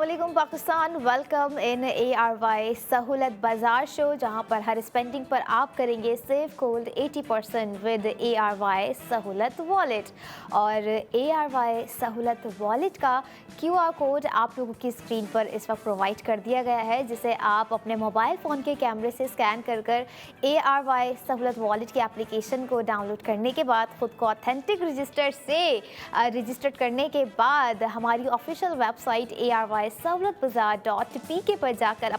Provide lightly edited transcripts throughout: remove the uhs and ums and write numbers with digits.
अस्सलामुअलैकुम Pakistan. Welcome in ARY Sahulat Bazaar show, जहां पर हर स्पेंडिंग पर आप करेंगे save gold 80% with ARY Sahulat wallet. और ARY सहूलत वॉलेट का QR कोड आप लोगों की स्क्रीन पर इस वक्त प्रोवाइड कर दिया गया है, जिसे आप अपने मोबाइल फ़ोन के कैमरे से स्कैन कर ARY सहूलत वॉलेट की एप्लीकेशन को डाउनलोड करने के बाद ख़ुद को ऑथेंटिक रजिस्टर से रजिस्टर्ड करने के बाद हमारी ऑफिशियल वेबसाइट ARYSahoolatbazaar.pk पर जाकर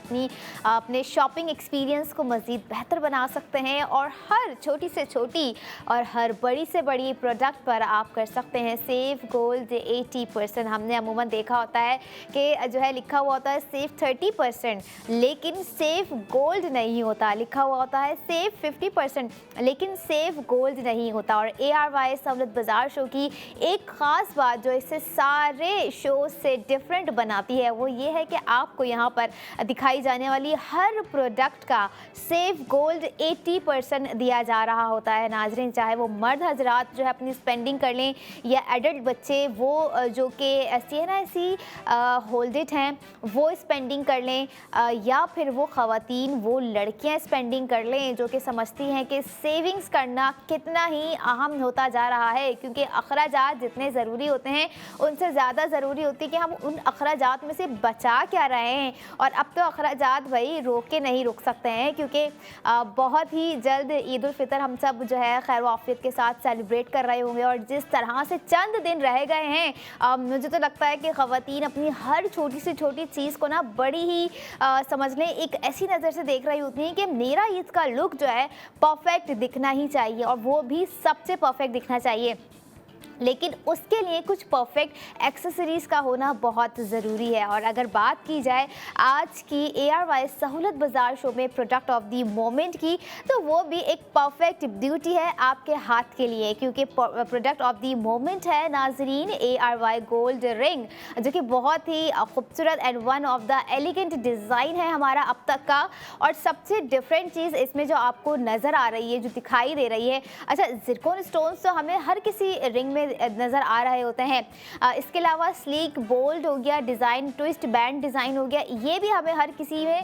अपने शॉपिंग एक्सपीरियंस को मज़ीद बेहतर बना सकते हैं और हर छोटी से छोटी और हर बड़ी से बड़ी प्रोडक्ट पर आप कर सकते हैं सेव गोल्ड 80%। हमने अमूमन देखा होता है कि जो है लिखा हुआ होता है सेव 30%, लेकिन सेव गोल्ड नहीं होता, लिखा हुआ होता है सेव 50%, लेकिन सेव गोल्ड नहीं होता। और ARY सहूलत बाज़ार शो की एक ख़ास बात जो इसे सारे शो से डिफरेंट बनाती है वो ये है कि आपको यहाँ पर दिखाई जाने वाली हर प्रोडक्ट का सेव गोल्ड 80% दिया जा रहा होता है। नाज़रीन, चाहे वो मर्द हजरात जो है अपनी स्पेंडिंग कर लें या एडल्ट बच्चे वो जो कि CNIC होल्डेड हैं वो स्पेंडिंग कर लें, या फिर वो ख़वातीन वो लड़कियाँ स्पेंडिंग कर लें जो कि समझती हैं कि सेविंग्स करना कितना ही अहम होता जा रहा है, क्योंकि अखराजात जितने ज़रूरी होते हैं उनसे ज़्यादा ज़रूरी होती है कि हम उन अखराजात में से बचा क्या रहे हैं। और अब तो अखराजात भाई रोक के नहीं रुक सकते हैं, क्योंकि बहुत ही जल्द ईद उल फितर हम सब जो है खैर आफियत के साथ सेलिब्रेट कर रहे होंगे। और जिस तरह से चंद दिन रह गए हैं, मुझे तो लगता है कि ख़वातीन अपनी हर छोटी से छोटी चीज़ को ना बड़ी ही समझ लें एक ऐसी नज़र से देख रही होती हैं कि मेरा ईद का लुक जो है परफेक्ट दिखना ही चाहिए, और वो भी सबसे परफेक्ट दिखना चाहिए। लेकिन उसके लिए कुछ परफेक्ट एक्सेसरीज़ का होना बहुत ज़रूरी है। और अगर बात की जाए आज की ARY सहूलत बाज़ार शो में प्रोडक्ट ऑफ द मोमेंट की, तो वो भी एक परफेक्ट ब्यूटी है आपके हाथ के लिए, क्योंकि प्रोडक्ट ऑफ द मोमेंट है नाजरीन ARY गोल्ड रिंग, जो कि बहुत ही खूबसूरत and one of the elegant design है हमारा अब तक का। और सबसे डिफरेंट चीज़ इसमें जो आपको नज़र आ रही है, जो दिखाई दे रही है, अच्छा ज़िरकॉन स्टोन्स तो हमें हर किसी रिंग में नज़र आ रहे होते हैं। इसके अलावा स्लीक बोल्ड हो गया डिज़ाइन, ट्विस्ट बैंड डिज़ाइन हो गया, ये भी हमें हर किसी में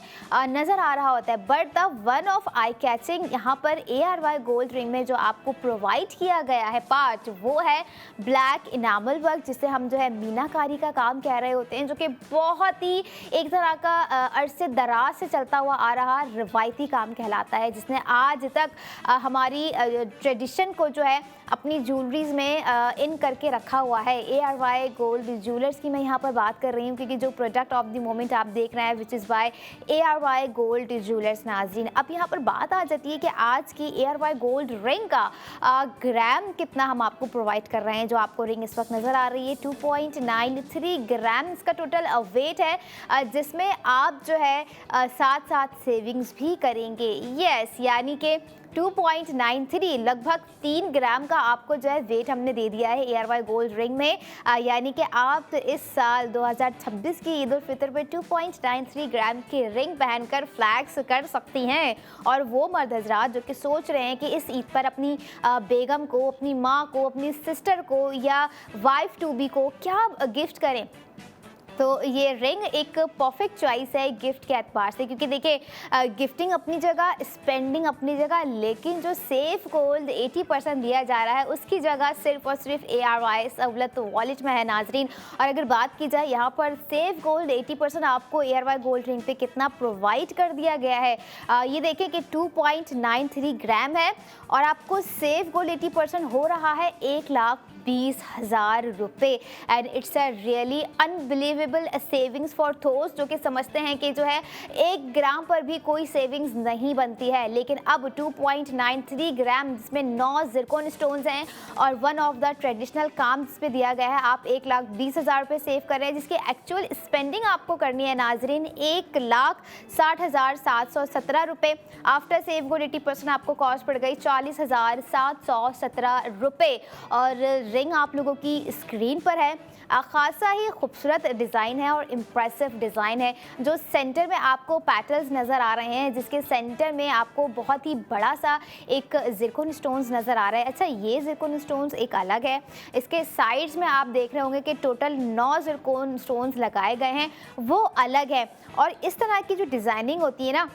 नज़र आ रहा होता है। But the one of eye catching यहाँ पर ARY गोल्ड रिंग में जो आपको प्रोवाइड किया गया है पार्ट, वो है ब्लैक इनामल वर्क, जिसे हम जो है मीनाकारी का काम कह रहे होते हैं, जो कि बहुत ही एक तरह का अरसे दराज से चलता हुआ आ रहा रवायती काम कहलाता है, जिसने आज तक हमारी ट्रेडिशन को जो है अपनी ज्वेलरीज में इन करके रखा हुआ है। ARY गोल्ड ज्वेलर्स की मैं यहाँ पर बात कर रही हूँ, क्योंकि जो प्रोडक्ट ऑफ द मोमेंट आप देख रहे हैं which is by ARY gold jewellers. नाज़रीन, अब यहाँ पर बात आ जाती है कि आज की ARY गोल्ड रिंग का ग्राम कितना हम आपको प्रोवाइड कर रहे हैं। जो आपको रिंग इस वक्त नज़र आ रही है 2.93 ग्राम इसका टोटल वेट है, जिसमें आप जो है साथ साथ सेविंग्स भी करेंगे। यस, यानी कि 2.93 लगभग 3 ग्राम का आपको जो है वेट हमने दे दिया है ARY गोल्ड रिंग में, यानी कि आप इस साल 2026 की ईद उल फितर पे 2.93 ग्राम की रिंग पहनकर फ्लैक्स कर सकती हैं। और वो मर्द हजरात जो कि सोच रहे हैं कि इस ईद पर अपनी बेगम को, अपनी माँ को, अपनी सिस्टर को या वाइफ टू बी को क्या गिफ्ट करें, तो ये रिंग एक परफेक्ट चॉइस है गिफ्ट के एतबार से। क्योंकि देखिए गिफ्टिंग अपनी जगह, स्पेंडिंग अपनी जगह, लेकिन जो सेव गोल्ड 80% दिया जा रहा है उसकी जगह सिर्फ और सिर्फ ARY सहूलत वॉलेट में है नाजरीन। और अगर बात की जाए यहाँ पर सेव गोल्ड 80% आपको ARY गोल्ड रिंग पे कितना प्रोवाइड कर दिया गया है, ये देखिए कि 2.93 ग्राम है और आपको सेव गोल्ड 80% हो रहा है 1,20,000 रुपये। And it's a really unbelievable savings for दोस्त जो कि समझते हैं कि जो है 1 ग्राम पर भी कोई सेविंग्स नहीं बनती है, लेकिन अब 2.93 ग्राम जिसमें 9 ज़िरकॉन स्टोन्स हैं और वन ऑफ द ट्रेडिशनल काम जिस पे दिया गया है, आप 1,20,000 रुपये सेव कर रहे हैं, जिसकी एक्चुअल स्पेंडिंग आपको करनी है नाजरीन 1,60,717 रुपये। आफ्टर सेव गोल्ड 80% आपको कॉस्ट पड़ गई 40,717 रुपये। और रिंग आप लोगों की स्क्रीन पर है। खासा ही खूबसूरत डिज़ाइन है और इम्प्रेसिव डिज़ाइन है। जो सेंटर में आपको पेटल्स नज़र आ रहे हैं, जिसके सेंटर में आपको बहुत ही बड़ा सा एक ज़िरकॉन स्टोन्स नज़र आ रहा है। अच्छा, ये ज़िरकॉन स्टोन्स एक अलग है। इसके साइड्स में आप देख रहे होंगे कि टोटल 9 ज़िरकॉन स्टोन्स लगाए गए हैं, वो अलग है। और इस तरह की जो डिज़ाइनिंग होती है ना,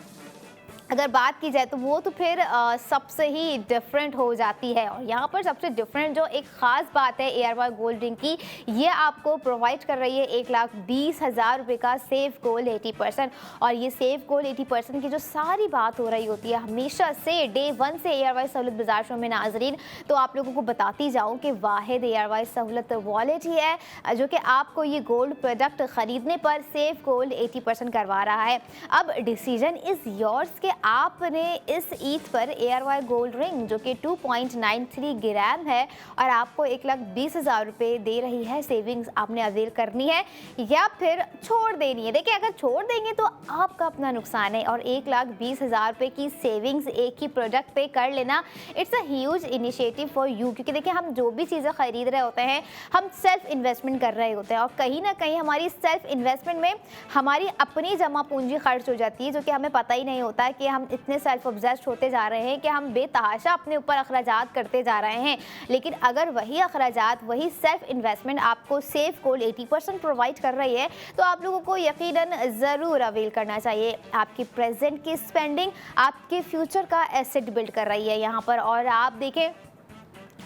अगर बात की जाए तो वो तो फिर सबसे ही डिफरेंट हो जाती है। और यहाँ पर सबसे डिफरेंट जो एक ख़ास बात है ARY गोल्ड रिंग की, ये आपको प्रोवाइड कर रही है 1,20,000 रुपये का सेफ गोल्ड 80%। और ये सेफ गोल्ड 80% की जो सारी बात हो रही होती है हमेशा से, डे 1 से ARY सहूलत बाजार शो में नाजरीन, तो आप लोगों को बताती जाऊँ कि वाहिद ARY सहूलत वॉलेट ही है जो कि आपको ये गोल्ड प्रोडक्ट ख़रीदने पर सेफ गोल्ड 80% करवा रहा है। अब डिसीजन इज़ योर्स के आपने इस ईद पर ARY गोल्ड रिंग जो कि 2.93 ग्राम है और आपको 1,20,000 रुपये दे रही है सेविंग्स, आपने अवेल करनी है या फिर छोड़ देनी है। देखिए, अगर छोड़ देंगे तो आपका अपना नुकसान है। और 1,20,000 रुपये की सेविंग्स एक ही प्रोडक्ट पे कर लेना, it's a huge initiative for you. क्योंकि देखिए, हम जो भी चीज़ें खरीद रहे होते हैं, हम सेल्फ इन्वेस्टमेंट कर रहे होते हैं और कहीं ना कहीं हमारी सेल्फ इन्वेस्टमेंट में हमारी अपनी जमा पूंजी खर्च हो जाती है, जो कि हमें पता ही नहीं होता है कि हम इतने सेल्फ ऑब्सेस्ड होते जा रहे हैं कि हम बेतहाशा अपने ऊपर अखराजात करते जा रहे हैं। लेकिन अगर वही अखराजात, वही सेल्फ इन्वेस्टमेंट आपको सेफ गोल्ड 80% प्रोवाइड कर रही है, तो आप लोगों को यकीनन ज़रूर अवेल करना चाहिए। आपकी प्रेजेंट की स्पेंडिंग आपके फ्यूचर का एसेट बिल्ड कर रही है यहाँ पर। और आप देखें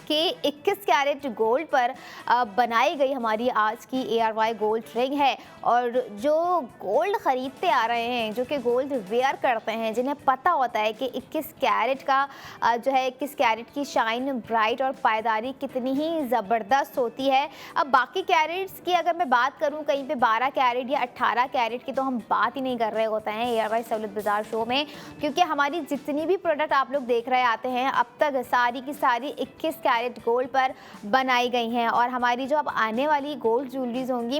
कि 21 कैरेट गोल्ड पर बनाई गई हमारी आज की ARY गोल्ड रिंग है। और जो गोल्ड ख़रीदते आ रहे हैं, जो कि गोल्ड वेयर करते हैं, जिन्हें पता होता है कि 21 कैरेट का जो है 21 कैरेट की शाइन, ब्राइट और पायदारी कितनी ही ज़बरदस्त होती है। अब बाकी कैरेट्स की अगर मैं बात करूं, कहीं पे 12 कैरेट या 18 कैरेट की तो हम बात ही नहीं कर रहे होते हैं ARY सहूलत बाजार शो में, क्योंकि हमारी जितनी भी प्रोडक्ट आप लोग देख रहे आते हैं अब तक सारी की सारी 21 कैरेट गोल्ड पर बनाई गई हैं। और हमारी जो अब आने वाली गोल्ड ज्वेलरीज होंगी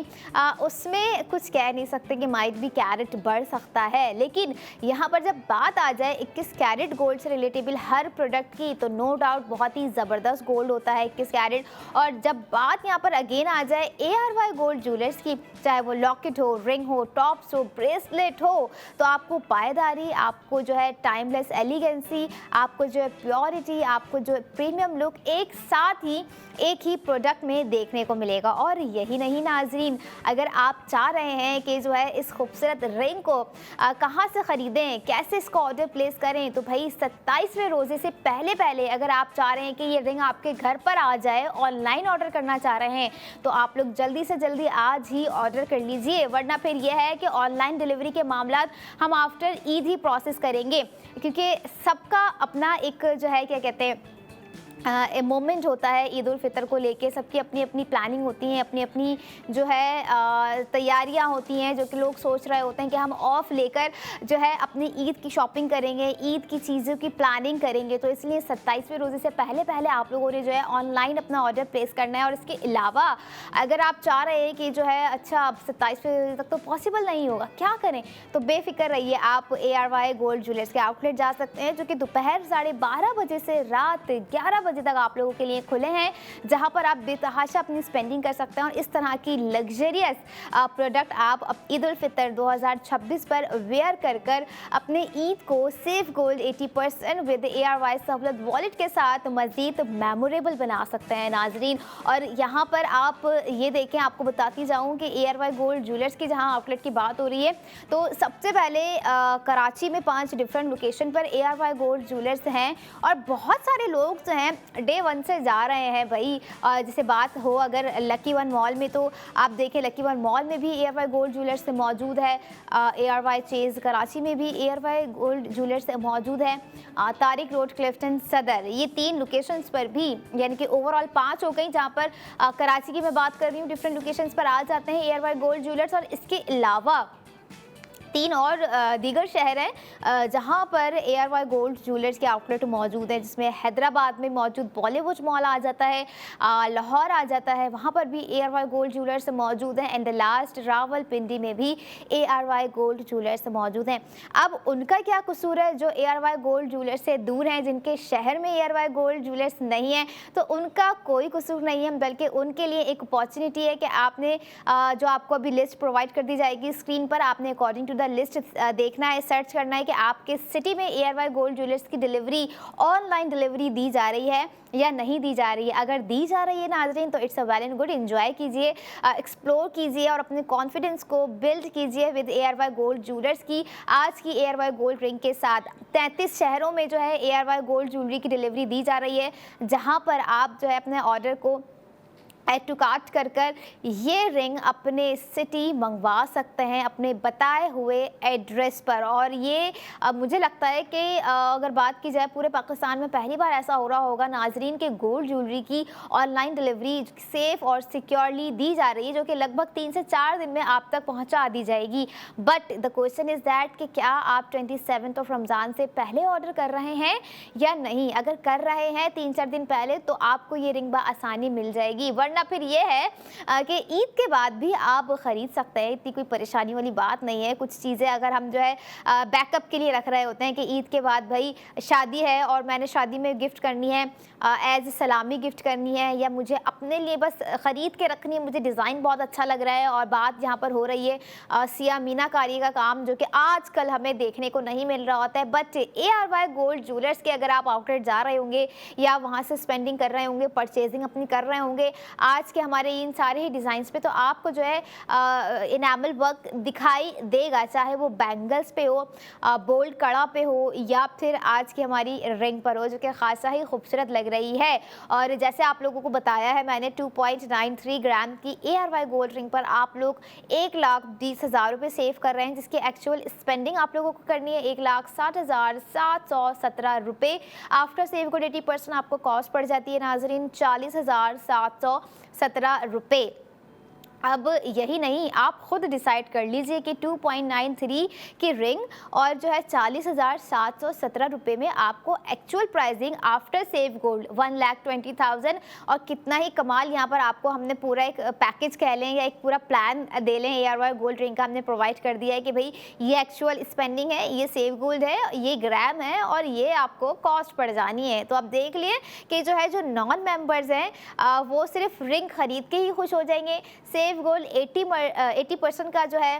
उसमें कुछ कह नहीं सकते कि माइट भी कैरेट बढ़ सकता है। लेकिन यहाँ पर जब बात आ जाए 21 कैरेट गोल्ड से रिलेटेबल हर प्रोडक्ट की, तो नो डाउट बहुत ही ज़बरदस्त गोल्ड होता है 21 कैरेट। और जब बात यहाँ पर अगेन आ जाए ARY गोल्ड ज्वेलर्स की, चाहे वो लॉकेट हो, रिंग हो, टॉप्स हो, ब्रेसलेट हो, तो आपको पायदारी, आपको जो है टाइमलेस एलिगेंसी, आपको जो है प्योरिटी, आपको जो है प्रीमियम लुक एक साथ ही एक ही प्रोडक्ट में देखने को मिलेगा। और यही नहीं नाजरीन, अगर आप चाह रहे हैं कि जो है इस खूबसूरत रिंग को कहाँ से ख़रीदें, कैसे इसको ऑर्डर प्लेस करें, तो भाई 27वें रोज़े से पहले पहले अगर आप चाह रहे हैं कि ये रिंग आपके घर पर आ जाए, ऑनलाइन ऑर्डर करना चाह रहे हैं, तो आप लोग जल्दी से जल्दी आज ही ऑर्डर कर लीजिए। वरना फिर यह है कि ऑनलाइन डिलीवरी के मामला हम आफ्टर ईद ही प्रोसेस करेंगे, क्योंकि सबका अपना एक जो है क्या कहते हैं मोमेंट होता है ईद उल फितर को लेके। सबकी अपनी अपनी प्लानिंग होती है, अपनी अपनी जो है तैयारियां होती हैं, जो कि लोग सोच रहे होते हैं कि हम ऑफ लेकर जो है अपनी ईद की शॉपिंग करेंगे, ईद की चीज़ों की प्लानिंग करेंगे। तो इसलिए 27वें रोज़े से पहले पहले आप लोगों ने जो है ऑनलाइन अपना ऑर्डर प्लेस करना है। और इसके अलावा अगर आप चाह रहे हैं कि जो है अच्छा अब 27वें रोज़े तक तो पॉसिबल नहीं होगा, क्या करें, तो बेफिक्र रहिए, आप ARY गोल्ड ज्वेलर्स के आउटलेट जा सकते हैं, जो कि दोपहर 12:30 बजे से रात 11 बजे तक आप लोगों के लिए खुले हैं, जहां पर आप बेतहाशा अपनी स्पेंडिंग कर सकते हैं। और इस तरह की लग्जरियस प्रोडक्ट आप ईद उल फितर 2026 पर वेयर कर कर अपने ईद को safe gold 80% with ARY Sahulat wallet के साथ मज़ीद मेमोरेबल बना सकते हैं नाजरीन। और यहाँ पर आप ये देखें, आपको बताती जाऊँ कि ARY गोल्ड ज्वेलर्स की जहाँ आउटलेट की बात हो रही है, तो सबसे पहले कराची में 5 डिफरेंट लोकेशन पर ARY गोल्ड ज्वेलर्स हैं। और बहुत सारे लोग जो हैं डे 1 से जा रहे हैं भाई। जैसे बात हो अगर लकी वन मॉल में, तो आप देखें लकी वन मॉल में भी ARY गोल्ड ज्वेलर्स से मौजूद है, ARY चेज़ कराची में भी ARY गोल्ड ज्वेलर्स से मौजूद है, तारिक रोड, क्लिफ्टन, सदर, ये 3 लोकेशंस पर भी, यानी कि ओवरऑल 5 हो गई। जहाँ पर कराची की मैं बात कर रही हूँ, डिफरेंट लोकेशंस पर आ जाते हैं ARY गोल्ड ज्वेलर्स। और इसके अलावा 3 और दीगर शहर हैं जहाँ पर ARY गोल्ड ज्वेलर्स के आउटलेट मौजूद है, जिसमें हैदराबाद में मौजूद बॉलीवुड मॉल आ जाता है, लाहौर आ जाता है, वहाँ पर भी ARY गोल्ड ज्वेलर्स मौजूद हैं, एंड लास्ट रावलपिंडी में भी ARY गोल्ड ज्वेलर्स मौजूद हैं। अब उनका क्या कसूर है जो ARY गोल्ड ज्वेलर्स से दूर हैं, जिनके शहर में ARY गोल्ड ज्वेलर्स नहीं है? तो उनका कोई कसूर नहीं है, बल्कि उनके लिए एक अपॉर्चुनिटी है कि आपने जो आपको अभी लिस्ट प्रोवाइड कर दी जाएगी स्क्रीन पर, आपने अकॉर्डिंग टू द लिस्ट देखना है, सर्च करना है कि आपके सिटी में ARY गोल्ड ज्वेलर्स की डिलीवरी, ऑनलाइन डिलीवरी दी जा रही है या नहीं दी जा रही है। अगर दी जा रही है नाज़रीन तो it's a well and good, enjoy कीजिए, एक्सप्लोर कीजिए और अपने कॉन्फिडेंस को बिल्ड कीजिए विद ARY गोल्ड ज्वेलर्स की आज की ARY गोल्ड रिंग के साथ। 33 शहरों में जो है ARY गोल्ड ज्वेलरी की डिलीवरी दी जा रही है, जहां पर आप जो है अपने ऑर्डर को ऐड टू कार्ट कर ये रिंग अपने सिटी मंगवा सकते हैं अपने बताए हुए एड्रेस पर। और ये मुझे लगता है कि अगर बात की जाए पूरे पाकिस्तान में पहली बार ऐसा हो रहा होगा नाजरीन के गोल्ड ज्वेलरी की ऑनलाइन डिलीवरी सेफ़ और सिक्योरली दी जा रही है, जो कि लगभग 3 से 4 दिन में आप तक पहुंचा दी जाएगी। But the question is that कि क्या आप 27 ऑफ रमज़ान से पहले ऑर्डर कर रहे हैं या नहीं? अगर कर रहे हैं 3-4 दिन पहले तो आपको ये रिंग आसानी मिल जाएगी, वरना फिर ये है कि ईद के बाद भी आप ख़रीद सकते हैं, इतनी कोई परेशानी वाली बात नहीं है। कुछ चीज़ें अगर हम जो है बैकअप के लिए रख रहे होते हैं कि ईद के बाद भाई शादी है और मैंने शादी में गिफ्ट करनी है, एज सलामी गिफ्ट करनी है, या मुझे अपने लिए बस ख़रीद के रखनी है, मुझे डिज़ाइन बहुत अच्छा लग रहा है। और बात यहाँ पर हो रही है सिया मीनाकारी का काम, जो कि आजकल हमें देखने को नहीं मिल रहा होता है। बट ARY गोल्ड ज्वेलर्स के अगर आप आउटलेट जा रहे होंगे या वहाँ से स्पेंडिंग कर रहे होंगे, परचेजिंग अपनी कर रहे होंगे आज के हमारे इन सारे ही डिज़ाइंस पे, तो आपको जो है इनामल वर्क दिखाई देगा, चाहे वो बैंगल्स पे हो, बोल्ड कड़ा पे हो, या फिर आज की हमारी रिंग पर हो, जो कि खासा ही खूबसूरत लग रही है। और जैसे आप लोगों को बताया है मैंने 2.93 ग्राम की ARY गोल्ड रिंग पर आप लोग 1,20,000 रुपये सेव कर रहे हैं, जिसकी एक्चुअल स्पेंडिंग आप लोगों को करनी है 1,60,717 रुपये। आफ्टर सेव को 80% आपको कॉस्ट पड़ जाती है नाजरीन 40,717 रुपये। अब यही नहीं, आप खुद डिसाइड कर लीजिए कि 2.93 की रिंग और जो है 40,717 रुपये में आपको actual pricing after save gold 1,20,000। और कितना ही कमाल, यहाँ पर आपको हमने पूरा एक पैकेज कह लें या एक पूरा प्लान दे लें ARY गोल्ड रिंग का हमने प्रोवाइड कर दिया है कि भाई ये एक्चुअल स्पेंडिंग है, ये सेव गोल्ड है, ये ग्राम है और ये आपको कॉस्ट पड़ जानी है। तो अब देख लिए कि जो है जो नॉन मेंबर्स हैं वो सिर्फ रिंग ख़रीद के ही खुश हो जाएंगे। सेव गोल्ड 80% का जो है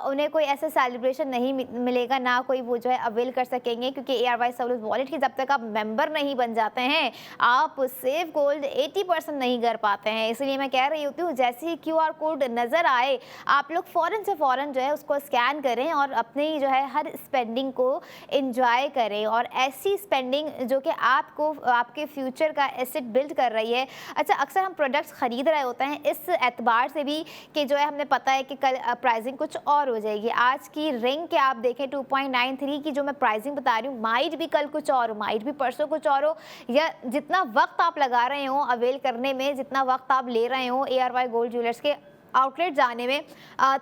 उन्हें कोई ऐसा सेलिब्रेशन नहीं मिलेगा, ना कोई वो जो है अवेल कर सकेंगे, क्योंकि ARY सहूलत वॉलेट की जब तक आप मेंबर नहीं बन जाते हैं आप सेव गोल्ड 80% नहीं कर पाते हैं। इसलिए मैं कह रही होती हूँ जैसे ही QR कोड नज़र आए आप लोग फ़ौरन से फ़ौरन जो है उसको स्कैन करें और अपनी जो है हर स्पेंडिंग को इंजॉय करें, और ऐसी स्पेंडिंग जो कि आपको आपके फ्यूचर का एसेट बिल्ड कर रही है। अच्छा, अक्सर हम प्रोडक्ट्स ख़रीद रहे होते हैं इस एतबार से भी कि जो है हमने पता है कि कल प्राइसिंग कुछ और हो जाएगी। आज की रिंग के आप देखें 2.93 की जो मैं प्राइसिंग बता रही हूँ, माइट भी कल कुछ और हो, माइट भी परसों कुछ और हो, या जितना वक्त आप लगा रहे हो अवेल करने में, जितना वक्त आप ले रहे हो ARY गोल्ड ज्वेलर्स के आउटलेट जाने में,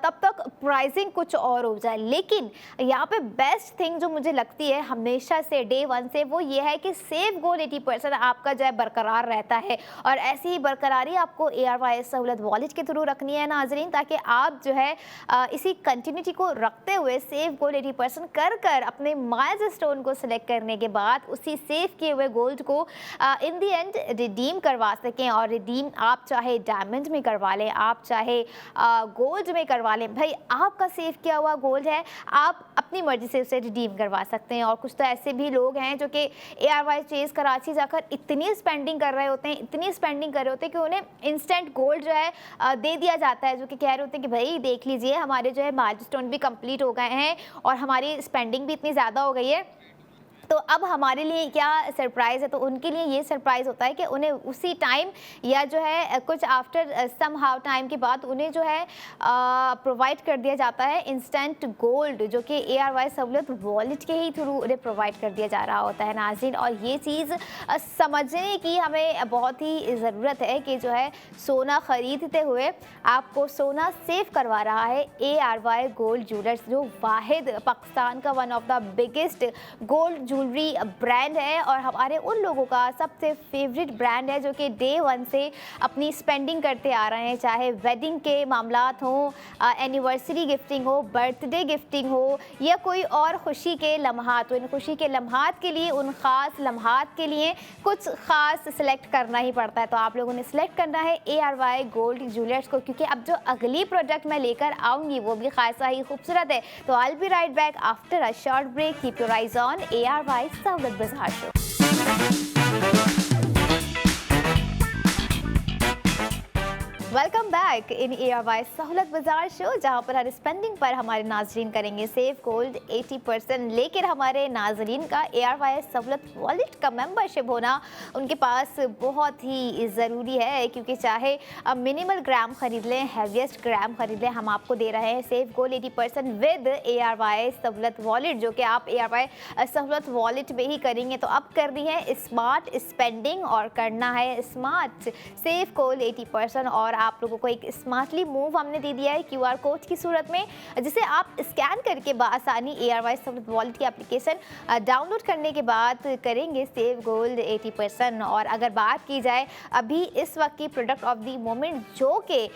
तब तक प्राइसिंग कुछ और हो जाए। लेकिन यहाँ पे बेस्ट थिंग जो मुझे लगती है हमेशा से डे 1 से, वो ये है कि सेव गोल्ड 80% आपका जो है बरकरार रहता है। और ऐसी ही बरकरारी आपको ARY सहूलत वॉलेट के थ्रू रखनी है नाजरीन, ताकि आप जो है इसी कंटिन्यूटी को रखते हुए सेव गोल्ड 80% कर अपने माइलस्टोन को सिलेक्ट करने के बाद उसी सेव किए हुए गोल्ड को इन दी एंड रिडीम करवा सकें। और रिडीम आप चाहे डायमंड में करवा लें, आप चाहे गोल्ड में करवा लें, भाई आपका सेव किया हुआ गोल्ड है, आप अपनी मर्जी से उसे रिडीम करवा सकते हैं। और कुछ तो ऐसे भी लोग हैं जो कि ARY चेज कराची जाकर इतनी स्पेंडिंग कर रहे होते हैं, इतनी स्पेंडिंग कर रहे होते हैं कि उन्हें इंस्टेंट गोल्ड जो है दे दिया जाता है, जो कि कह रहे होते हैं कि भाई देख लीजिए हमारे जो है माइलस्टोन भी कंप्लीट हो गए हैं और हमारी स्पेंडिंग भी इतनी ज़्यादा हो गई है तो अब हमारे लिए क्या सरप्राइज़ है, तो उनके लिए ये सरप्राइज़ होता है कि उन्हें उसी टाइम या जो है कुछ आफ्टर सम हाउ टाइम के बाद उन्हें जो है प्रोवाइड कर दिया जाता है इंस्टेंट गोल्ड, जो कि ARY सहूलत वॉलेट के ही थ्रू उन्हें प्रोवाइड कर दिया जा रहा होता है नाज़रीन। और ये चीज़ समझने की हमें बहुत ही ज़रूरत है कि जो है सोना ख़रीदते हुए आपको सोना सेव करवा रहा है ARY गोल्ड ज्वेलर्स, जो वाहिद पाकिस्तान का one of the biggest gold jewellery brand है और हमारे उन लोगों का सबसे फेवरेट ब्रांड है जो कि डे वन से अपनी स्पेंडिंग करते आ रहे हैं, चाहे वेडिंग के मामलात हों, एनिवर्सरी गिफ्टिंग हो, बर्थडे गिफ्टिंग हो या कोई और खुशी के लम्हात हो। इन खुशी के लम्हात के लिए, उन ख़ास लम्हात के लिए कुछ ख़ास सिलेक्ट करना ही पड़ता है। तो आप लोगों ने सिलेक्ट करना है ARY गोल्ड ज्वेलर्स को, क्योंकि अब जो अगली प्रोडक्ट मैं लेकर आऊँगी वो भी खासा ही खूबसूरत है। तो I will be right back after a short break. Keep your eyes on ARY Sahulat Bazaar show. Welcome back in ARY Sahulat Bazaar show, जहाँ पर हर स्पेंडिंग पर हमारे नाजरीन करेंगे सेव गोल्ड 80%। लेकिन हमारे नाजरीन का ARY सहूलत वॉलेट का मेंबरशिप होना उनके पास बहुत ही ज़रूरी है, क्योंकि चाहे मिनिमल ग्राम ख़रीद लें, हैवीएस्ट ग्राम ख़रीद लें, हम आपको दे रहे हैं save gold 80% with ARY Sahulat wallet, जो कि आप ARY सहूलत वॉलेट में ही करेंगे। तो अब करनी है स्मार्ट स्पेंडिंग और करना है स्मार्ट सेव गोल्ड 80%। और आप लोगों को एक स्मार्टली मूव हमने दे दिया है QR कोड की सूरत में, जिसे आप स्कैन करके बआसानी ARY सहूलत वॉलेट की एप्लीकेशन डाउनलोड करने के बाद करेंगे सेव गोल्ड 80%। और अगर बात की जाए अभी इस वक्त की प्रोडक्ट ऑफ द मोमेंट, जो कि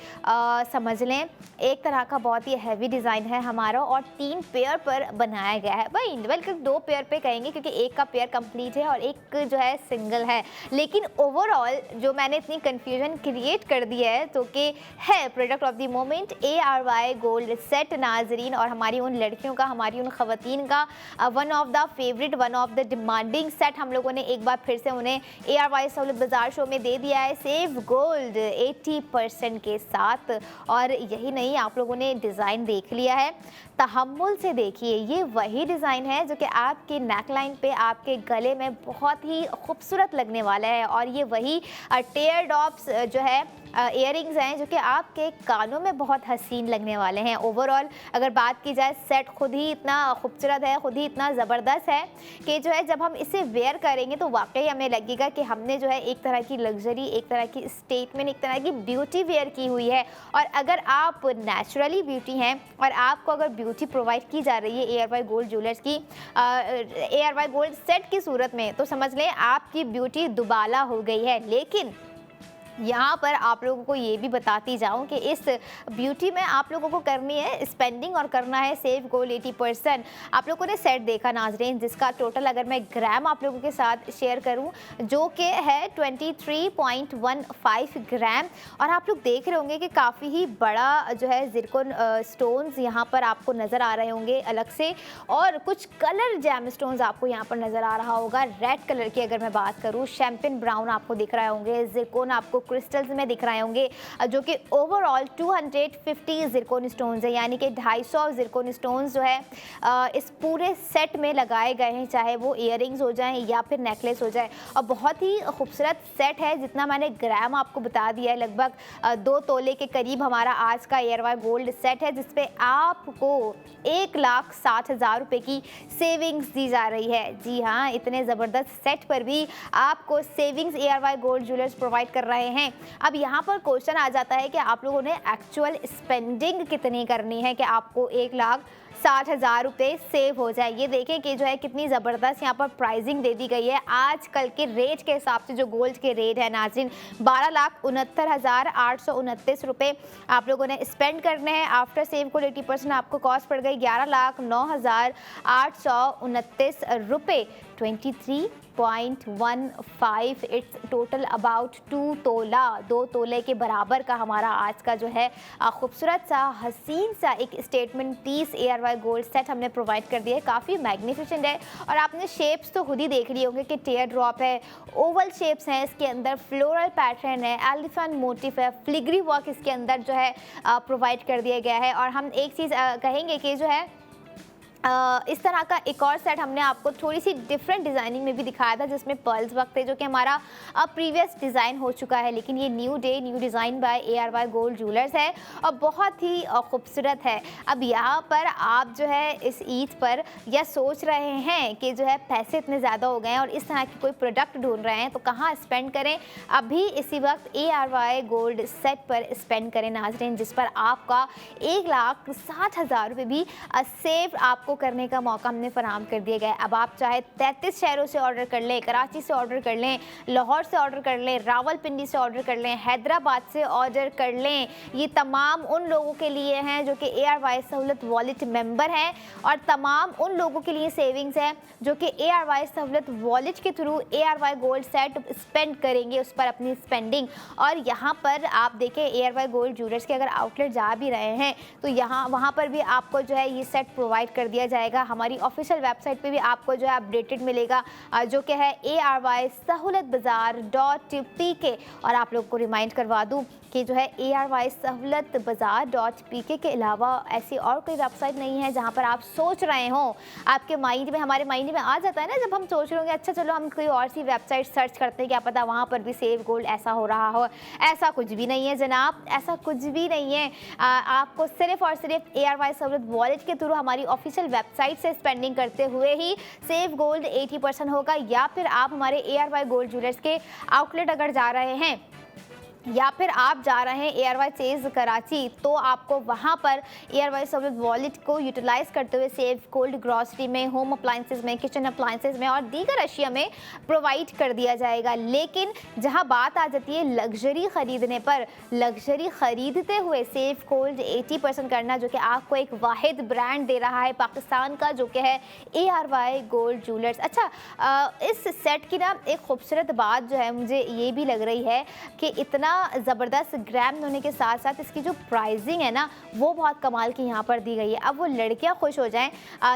समझ लें एक तरह का बहुत ही हैवी डिज़ाइन है हमारा और 3 पेयर पर बनाया गया है। भाई बल्कि 2 पेयर पे कहेंगे, क्योंकि एक का पेयर कंप्लीट है और एक जो है सिंगल है। लेकिन ओवरऑल जो मैंने इतनी कन्फ्यूजन क्रिएट कर दी है, तो कि है product of the moment ARY gold set नाजरीन, और हमारी उन लड़कियों का, हमारी उन ख़वातीन का one of the favourite, one of the demanding set हम लोगों ने एक बार फिर से उन्हें ARY सहूलत बाज़ार शो में दे दिया है सेव गोल्ड 80% के साथ। और यही नहीं, आप लोगों ने डिज़ाइन देख लिया है, तहम्मुल से देखिए, ये वही डिज़ाइन है जो कि आपके नेकलाइन पे, आपके गले में बहुत ही खूबसूरत लगने वाला है। और ये वही टेयर डॉप्स जो है इयररिंग्स हैं जो कि आपके कानों में बहुत हसीन लगने वाले हैं। ओवरऑल अगर बात की जाए, सेट खुद ही इतना खूबसूरत है, खुद ही इतना ज़बरदस्त है कि जो है जब हम इसे वेयर करेंगे तो वाकई हमें लगेगा कि हमने जो है एक तरह की लग्जरी, एक तरह की स्टेटमेंट, एक तरह की ब्यूटी वेयर की हुई है। और अगर आप नेचुरली ब्यूटी हैं और आपको अगर ब्यूटी प्रोवाइड की जा रही है ARY गोल्ड ज्वेलर्स की ARY गोल्ड सेट की सूरत में, तो समझ लें आपकी ब्यूटी दुबाला हो गई है। लेकिन यहाँ पर आप लोगों को ये भी बताती जाऊँ कि इस ब्यूटी में आप लोगों को करनी है स्पेंडिंग और करना है सेव गोल्ड 80%। आप लोगों ने सेट देखा नाजरीन, जिसका टोटल अगर मैं ग्राम आप लोगों के साथ शेयर करूँ, जो कि है 23.15 ग्राम। और आप लोग देख रहे होंगे कि काफ़ी ही बड़ा जो है ज़िरकोन स्टोन्स यहाँ पर आपको नज़र आ रहे होंगे अलग से, और कुछ कलर जैम स्टोन्स आपको यहाँ पर नज़र आ रहा होगा। रेड कलर की अगर मैं बात करूँ, शैम्पेन ब्राउन आपको दिख रहे होंगे, ज़िरकोन आपको क्रिस्टल्स में दिख रहे होंगे, जो कि ओवरऑल 250 ज़िरकोन स्टोन्स है, यानी कि 250 ज़िरकोन स्टोन्स जो है इस पूरे सेट में लगाए गए हैं, चाहे वो इयररिंग्स हो जाएं या फिर नेकलेस हो जाए। और बहुत ही खूबसूरत सेट है, जितना मैंने ग्राम आपको बता दिया है, लगभग 2 तोले के करीब हमारा आज का ARY गोल्ड सेट है, जिसपे आपको 1,60,000 रुपये की सेविंग्स दी जा रही है। जी हाँ, इतने ज़बरदस्त सेट पर भी आपको savings ARY gold jewellers provide कर रहे हैं। अब यहाँ पर क्वेश्चन आ जाता है कि आप लोगों ने एक्चुअल स्पेंडिंग कितनी करनी है कि आपको 1,60,000 रुपये सेव हो जाए। ये देखें कि जो है कितनी ज़बरदस्त यहाँ पर प्राइसिंग दे दी गई है। आजकल के रेट के हिसाब से जो गोल्ड के रेट है नाज़रीन, 12,69,829 रुपये आप लोगों ने स्पेंड करने हैं। आफ्टर सेव को 80% आपको कॉस्ट पड़ गई 11,09,829 रुपये, 23.15। इट्स टोटल अबाउट 2 तोला, 2 तोले के बराबर का हमारा आज का जो है खूबसूरत सा, हसीन सा एक statement piece ARY gold set हमने प्रोवाइड कर दिया है। काफ़ी मैग्निफिसेंट है, और आपने शेप्स तो खुद ही देख लिए होंगे कि टेयर ड्रॉप है, ओवल शेप्स हैं, इसके अंदर फ्लोरल पैटर्न है, एलिफेंट मोटिफ है, फ्लिग्री वर्क इसके अंदर जो है प्रोवाइड कर दिया गया है। और हम एक चीज़ कहेंगे कि जो है इस तरह का एक और सेट हमने आपको थोड़ी सी डिफरेंट डिज़ाइनिंग में भी दिखाया था, जिसमें पर्ल्स वर्क थे, जो कि हमारा प्रीवियस डिज़ाइन हो चुका है, लेकिन ये new design by ARY gold jewellers है और बहुत ही खूबसूरत है। अब यहाँ पर आप जो है इस ईद पर या सोच रहे हैं कि जो है पैसे इतने ज़्यादा हो गए हैं और इस तरह की कोई प्रोडक्ट ढूंढ रहे हैं तो कहाँ स्पेंड करें, अभी इसी वक्त ARY गोल्ड सेट पर स्पेंड करें नाज़रीन, जिस पर आपका 1,60,000 रुपये भी सेव आपको करने का मौका हमने फराहम कर दिया गया है। अब आप चाहे 33 शहरों से ऑर्डर कर लें, कराची से ऑर्डर कर लें, लाहौर से ऑर्डर कर लें, रावलपिंडी से ऑर्डर कर लें, हैदराबाद से ऑर्डर कर लें, ये तमाम उन लोगों के लिए हैं जो कि ARY सहूलत वॉलेट मेंबर हैं और तमाम उन लोगों के लिए सेविंग्स हैं जो कि ARY सहूलत वॉलेट के through ARY gold set spend करेंगे, उस पर अपनी स्पेंडिंग। और यहाँ पर आप देखें ARY गोल्ड ज्वेलर्स के अगर आउटलेट जा भी रहे हैं तो वहाँ पर भी आपको जो है ये सेट प्रोवाइड कर दिया जाएगा। हमारी ऑफिशियल वेबसाइट पे भी आपको जो है अपडेटेड मिलेगा, जो कि है ARY-सहूलतबाजार.pk। और आप लोग को रिमाइंड करवा दूं कि जो है ARY-सहूलतबाजार.pk के अलावा ऐसी और कोई वेबसाइट नहीं है जहां पर आप सोच रहे हो, आपके माइंड में, हमारे माइंड में आ जाता है ना जब हम सोच रहे होंगे अच्छा चलो हम कोई और सी वेबसाइट सर्च करते हैं, क्या पता वहां पर भी सेव गोल्ड ऐसा हो रहा हो। ऐसा कुछ भी नहीं है जनाब, ऐसा कुछ भी नहीं है। आपको सिर्फ और सिर्फ ARY सहूलत वॉलेट के थ्रू हमारी ऑफिशियल वेबसाइट से स्पेंडिंग करते हुए ही सेव गोल्ड 80% होगा, या फिर आप हमारे ARY गोल्ड ज्वेलर्स के आउटलेट अगर जा रहे हैं या फिर आप जा रहे हैं ARY चेज़ कराची, तो आपको वहाँ पर ARY सहूलत वॉलेट को यूटिलाइज़ करते हुए सेव गोल्ड ग्रॉसरी में, होम अप्लाइंसेस में, किचन अप्लाइंसेस में और दीगर अशिया में प्रोवाइड कर दिया जाएगा। लेकिन जहाँ बात आ जाती है लग्जरी ख़रीदने पर, लग्जरी ख़रीदते हुए सेव गोल्ड 80% करना, जो कि आपको एक वाहिद ब्रांड दे रहा है पाकिस्तान का, जो कि है ARY गोल्ड ज्वेलर्स। अच्छा, इस सेट की ना एक खूबसूरत बात जो है मुझे ये भी लग रही है कि इतना ज़बरदस्त ग्राम होने के साथ साथ इसकी जो प्राइसिंग है ना वो बहुत कमाल की यहाँ पर दी गई है। अब वो लड़कियाँ खुश हो जाएं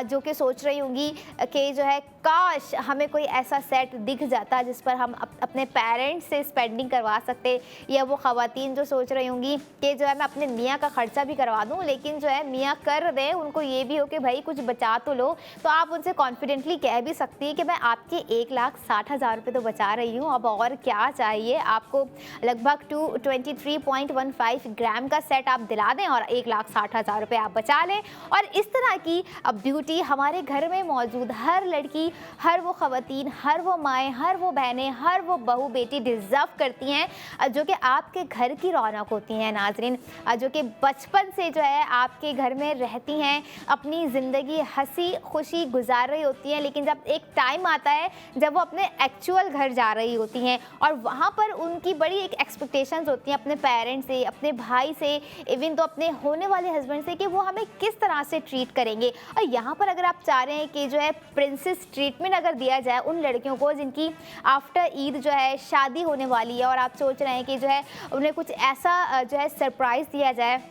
जो कि सोच रही होंगी कि जो है काश हमें कोई ऐसा सेट दिख जाता जिस पर हम अपने पेरेंट्स से स्पेंडिंग करवा सकते, या वो ख़वातीन जो सोच रही होंगी कि जो है मैं अपने मियाँ का ख़र्चा भी करवा दूँ लेकिन जो है मियाँ कर दें, उनको ये भी हो कि भाई कुछ बचा तो लो, तो आप उनसे कॉन्फिडेंटली कह भी सकती है कि मैं आपके 1,60,000 रुपये तो बचा रही हूँ, अब और क्या चाहिए आपको। लगभग 23.15 ग्राम का सेट आप दिला दें और 1,60,000 रुपये आप बचा लें। और इस तरह की ब्यूटी हमारे घर में मौजूद हर लड़की, हर वो ख़वातीन, हर वो माएँ, हर वो बहनें, हर वो बहू बेटी डिज़र्व करती हैं जो कि आपके घर की रौनक होती हैं नाज़रीन, जो कि बचपन से जो है आपके घर में रहती हैं, अपनी ज़िंदगी हंसी खुशी गुजार रही होती हैं, लेकिन जब एक टाइम आता है जब वो अपने एक्चुअल घर जा रही होती हैं और वहाँ पर उनकी बड़ी एक एक्सपेक्टेशंस होती हैं अपने पेरेंट्स से, अपने भाई से, इवन तो अपने होने वाले हस्बैंड से कि वो हमें किस तरह से ट्रीट करेंगे। और यहाँ पर अगर आप चाह रहे हैं कि जो है प्रिंसेस ट्रीटमेंट अगर दिया जाए उन लड़कियों को जिनकी आफ्टर ईद जो है शादी होने वाली है और आप सोच रहे हैं कि जो है उन्हें कुछ ऐसा जो है सरप्राइज़ दिया जाए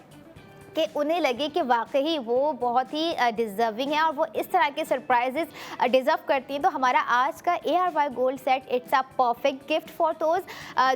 कि उन्हें लगे कि वाकई वो बहुत ही डिज़र्विंग है और वो इस तरह के सरप्राइजेस डिज़र्व करती हैं, तो हमारा आज का ARY gold set it's a perfect gift for those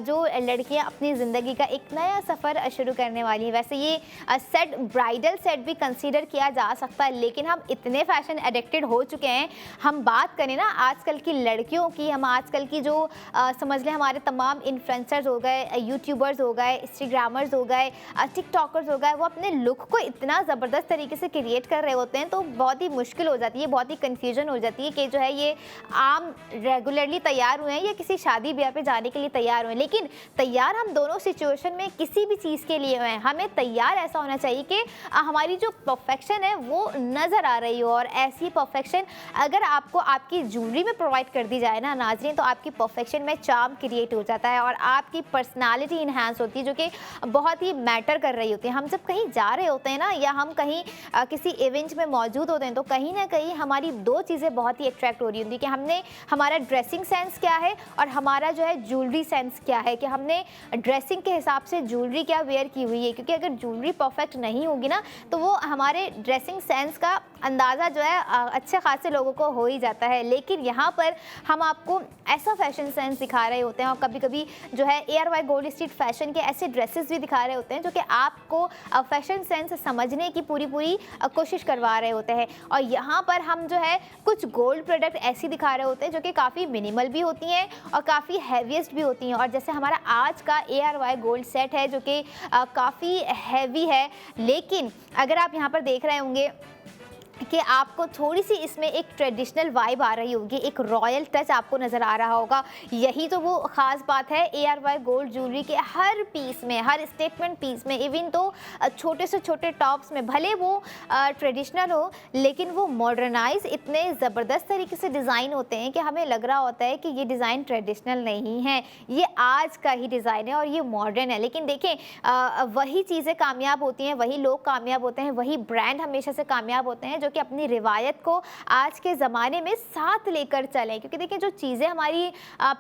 जो लड़कियां अपनी ज़िंदगी का एक नया सफ़र शुरू करने वाली हैं। वैसे ये सेट ब्राइडल सेट भी कंसीडर किया जा सकता है, लेकिन हम इतने फैशन एडिक्टेड हो चुके हैं, हम बात करें ना आजकल की लड़कियों की, हम आजकल की जो समझ लें हमारे तमाम इन्फ्लुएंसर्स हो गए, यूट्यूबर्स हो गए, इंस्टाग्रामर्स हो गए, टिकटॉकर्स हो गए, वो अपने लुक को इतना ज़बरदस्त तरीके से क्रिएट कर रहे होते हैं तो बहुत ही मुश्किल हो जाती है, बहुत ही कन्फ्यूजन हो जाती है कि जो है ये आम रेगुलरली तैयार हुए हैं या किसी शादी ब्याह पे जाने के लिए तैयार हुए हैं। लेकिन तैयार हम दोनों सिचुएशन में किसी भी चीज़ के लिए हुए हैं, हमें तैयार ऐसा होना चाहिए कि हमारी जो परफेक्शन है वो नज़र आ रही हो, और ऐसी परफेक्शन अगर आपको आपकी ज्वेलरी में प्रोवाइड कर दी जाए ना नाज़रीन, तो आपकी परफेक्शन में चार्म क्रिएट हो जाता है और आपकी पर्सनालिटी इन्हांस होती है, जो कि बहुत ही मैटर कर रही होती है। हम जब कहीं जा रहे होते हैं ना या हम कहीं किसी इवेंट में मौजूद होते हैं तो कहीं ना कहीं हमारी दो चीज़ें बहुत ही अट्रैक्ट हो रही होती है कि हमने हमारा ड्रेसिंग सेंस क्या है और हमारा जो है ज्वेलरी सेंस क्या है, कि हमने ड्रेसिंग के हिसाब से ज्वेलरी क्या वेयर की हुई है, क्योंकि अगर ज्वेलरी परफेक्ट नहीं होगी ना तो वो हमारे ड्रेसिंग सेंस का अंदाज़ा जो है अच्छे खासे लोगों को हो ही जाता है। लेकिन यहाँ पर हम आपको ऐसा फैशन सेंस दिखा रहे होते हैं और कभी-कभी जो है ARY गोल्ड स्ट्रीट फैशन के ऐसे ड्रेसेस भी दिखा रहे होते हैं जो कि आपको फैशन सेंस समझने की पूरी कोशिश करवा रहे होते हैं। और यहाँ पर हम जो है कुछ गोल्ड प्रोडक्ट ऐसी दिखा रहे होते हैं जो कि काफ़ी मिनिमल भी होती हैं और काफ़ी हैवीएस्ट भी होती हैं। और जैसे हमारा आज का ARY गोल्ड सेट है जो कि काफ़ी हैवी है, लेकिन अगर आप यहाँ पर देख रहे होंगे कि आपको थोड़ी सी इसमें एक ट्रेडिशनल वाइब आ रही होगी, एक रॉयल टच आपको नज़र आ रहा होगा। यही तो वो ख़ास बात है ARY गोल्ड ज्वेलरी के हर पीस में, हर स्टेटमेंट पीस में, इवन तो छोटे से छोटे टॉप्स में, भले वो ट्रेडिशनल हो लेकिन वो मॉडर्नाइज इतने ज़बरदस्त तरीके से डिज़ाइन होते हैं कि हमें लग रहा होता है कि ये डिज़ाइन ट्रेडिशनल नहीं है, ये आज का ही डिज़ाइन है और ये मॉडर्न है। लेकिन देखें वही चीज़ें कामयाब होती हैं, वही लोग कामयाब होते हैं, वही ब्रांड हमेशा से कामयाब होते हैं जो कि अपनी रिवायत को आज के ज़माने में साथ लेकर चलें। क्योंकि देखिए जो चीज़ें हमारी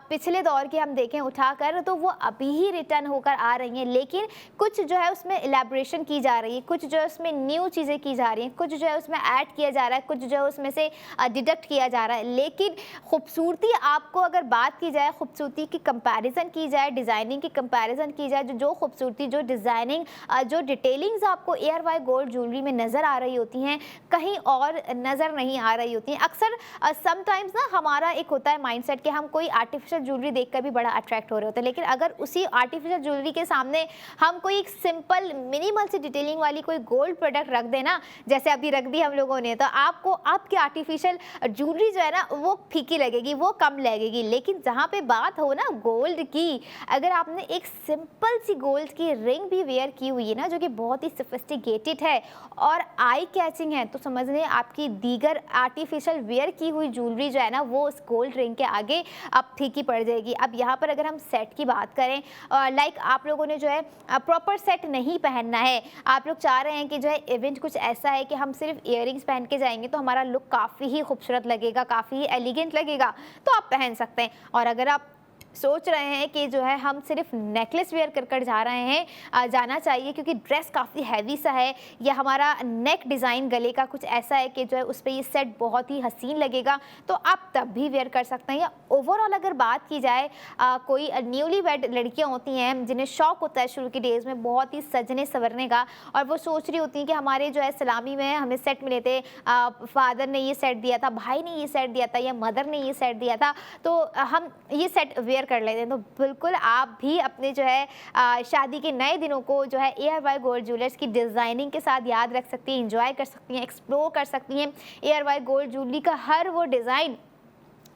पिछले दौर की हम देखें उठाकर तो वो अभी ही रिटर्न होकर आ रही हैं, लेकिन कुछ जो है उसमें इलेबोरेशन की जा रही है, कुछ जो है उसमें न्यू चीज़ें की जा रही हैं, कुछ जो है उसमें ऐड किया जा रहा है, कुछ जो है उसमें से डिडक्ट किया जा रहा है। लेकिन खूबसूरती आपको अगर बात की जाए, खूबसूरती की कंपैरिजन की जाए, डिज़ाइनिंग की कंपैरिजन की जाए, जो खूबसूरती, जो डिज़ाइनिंग, जो डिटेलिंग्स आपको ARY गोल्ड ज्वेलरी में नज़र आ रही होती हैं कहीं और नज़र नहीं आ रही होती हैं। अक्सर समटाइम्स ना हमारा एक होता है माइंडसेट कि हम कोई आर्टिफिशियल ज्वेलरी देखकर भी बड़ा अट्रैक्ट हो रहे होते हैं, लेकिन अगर उसी आर्टिफिशियल ज्वेलरी के सामने हम कोई एक सिंपल मिनिमल सी डिटेलिंग वाली कोई गोल्ड प्रोडक्ट रख देना, जैसे अभी रख दी हम लोगों ने, तो आपको आपकी आर्टिफिशियल ज्वेलरी जो है ना वो फीकी लगेगी, वो कम लगेगी। लेकिन जहाँ पे बात हो ना गोल्ड की, अगर आपने एक सिंपल सी गोल्ड की रिंग भी वेयर की हुई है ना जो कि बहुत ही सोफिस्टिकेटेड है और आई कैचिंग है, तो समझ लें आपकी दीगर आर्टिफिशियल वेयर की हुई ज्वेलरी जो है ना वो उस गोल्ड रिंग के आगे अब फीकी पड़ जाएगी। अब यहाँ पर अगर हम सेट की बात करें, लाइक आप लोगों ने जो है प्रॉपर सेट नहीं पहनना है, आप लोग चाह रहे हैं कि जो है इवेंट कुछ ऐसा है कि हम सिर्फ इयररिंग्स पहन के जाएंगे तो हमारा लुक काफ़ी ही खूबसूरत लगेगा, काफ़ी ही एलिगेंट लगेगा, तो आप पहन सकते हैं। और अगर आप सोच रहे हैं कि जो है हम सिर्फ नेकलेस वेयर कर जा रहे हैं, जाना चाहिए क्योंकि ड्रेस काफ़ी हैवी सा है, या हमारा नेक डिज़ाइन गले का कुछ ऐसा है कि जो है उस पर ये सेट बहुत ही हसीन लगेगा, तो आप तब भी वेयर कर सकते हैं। या ओवरऑल अगर बात की जाए, कोई न्यूली वेड लड़कियां होती हैं जिन्हें शौक होता है शुरू के डेज़ में बहुत ही सजने संवरने का, और वो सोच रही होती हैं कि हमारे जो है सलामी में हमें सेट मिले थे, फादर ने ये सेट दिया था, भाई ने ये सेट दिया था, या मदर ने ये सेट दिया था, तो हम ये सेट वेयर कर लेते हैं। तो बिल्कुल आप भी अपने जो है शादी के नए दिनों को जो है ARY गोल्ड ज्वेलर्स की डिज़ाइनिंग के साथ याद रख सकती हैं, एंजॉय कर सकती हैं, एक्सप्लोर कर सकती हैं। ARY गोल्ड ज्वेलरी का हर वो डिज़ाइन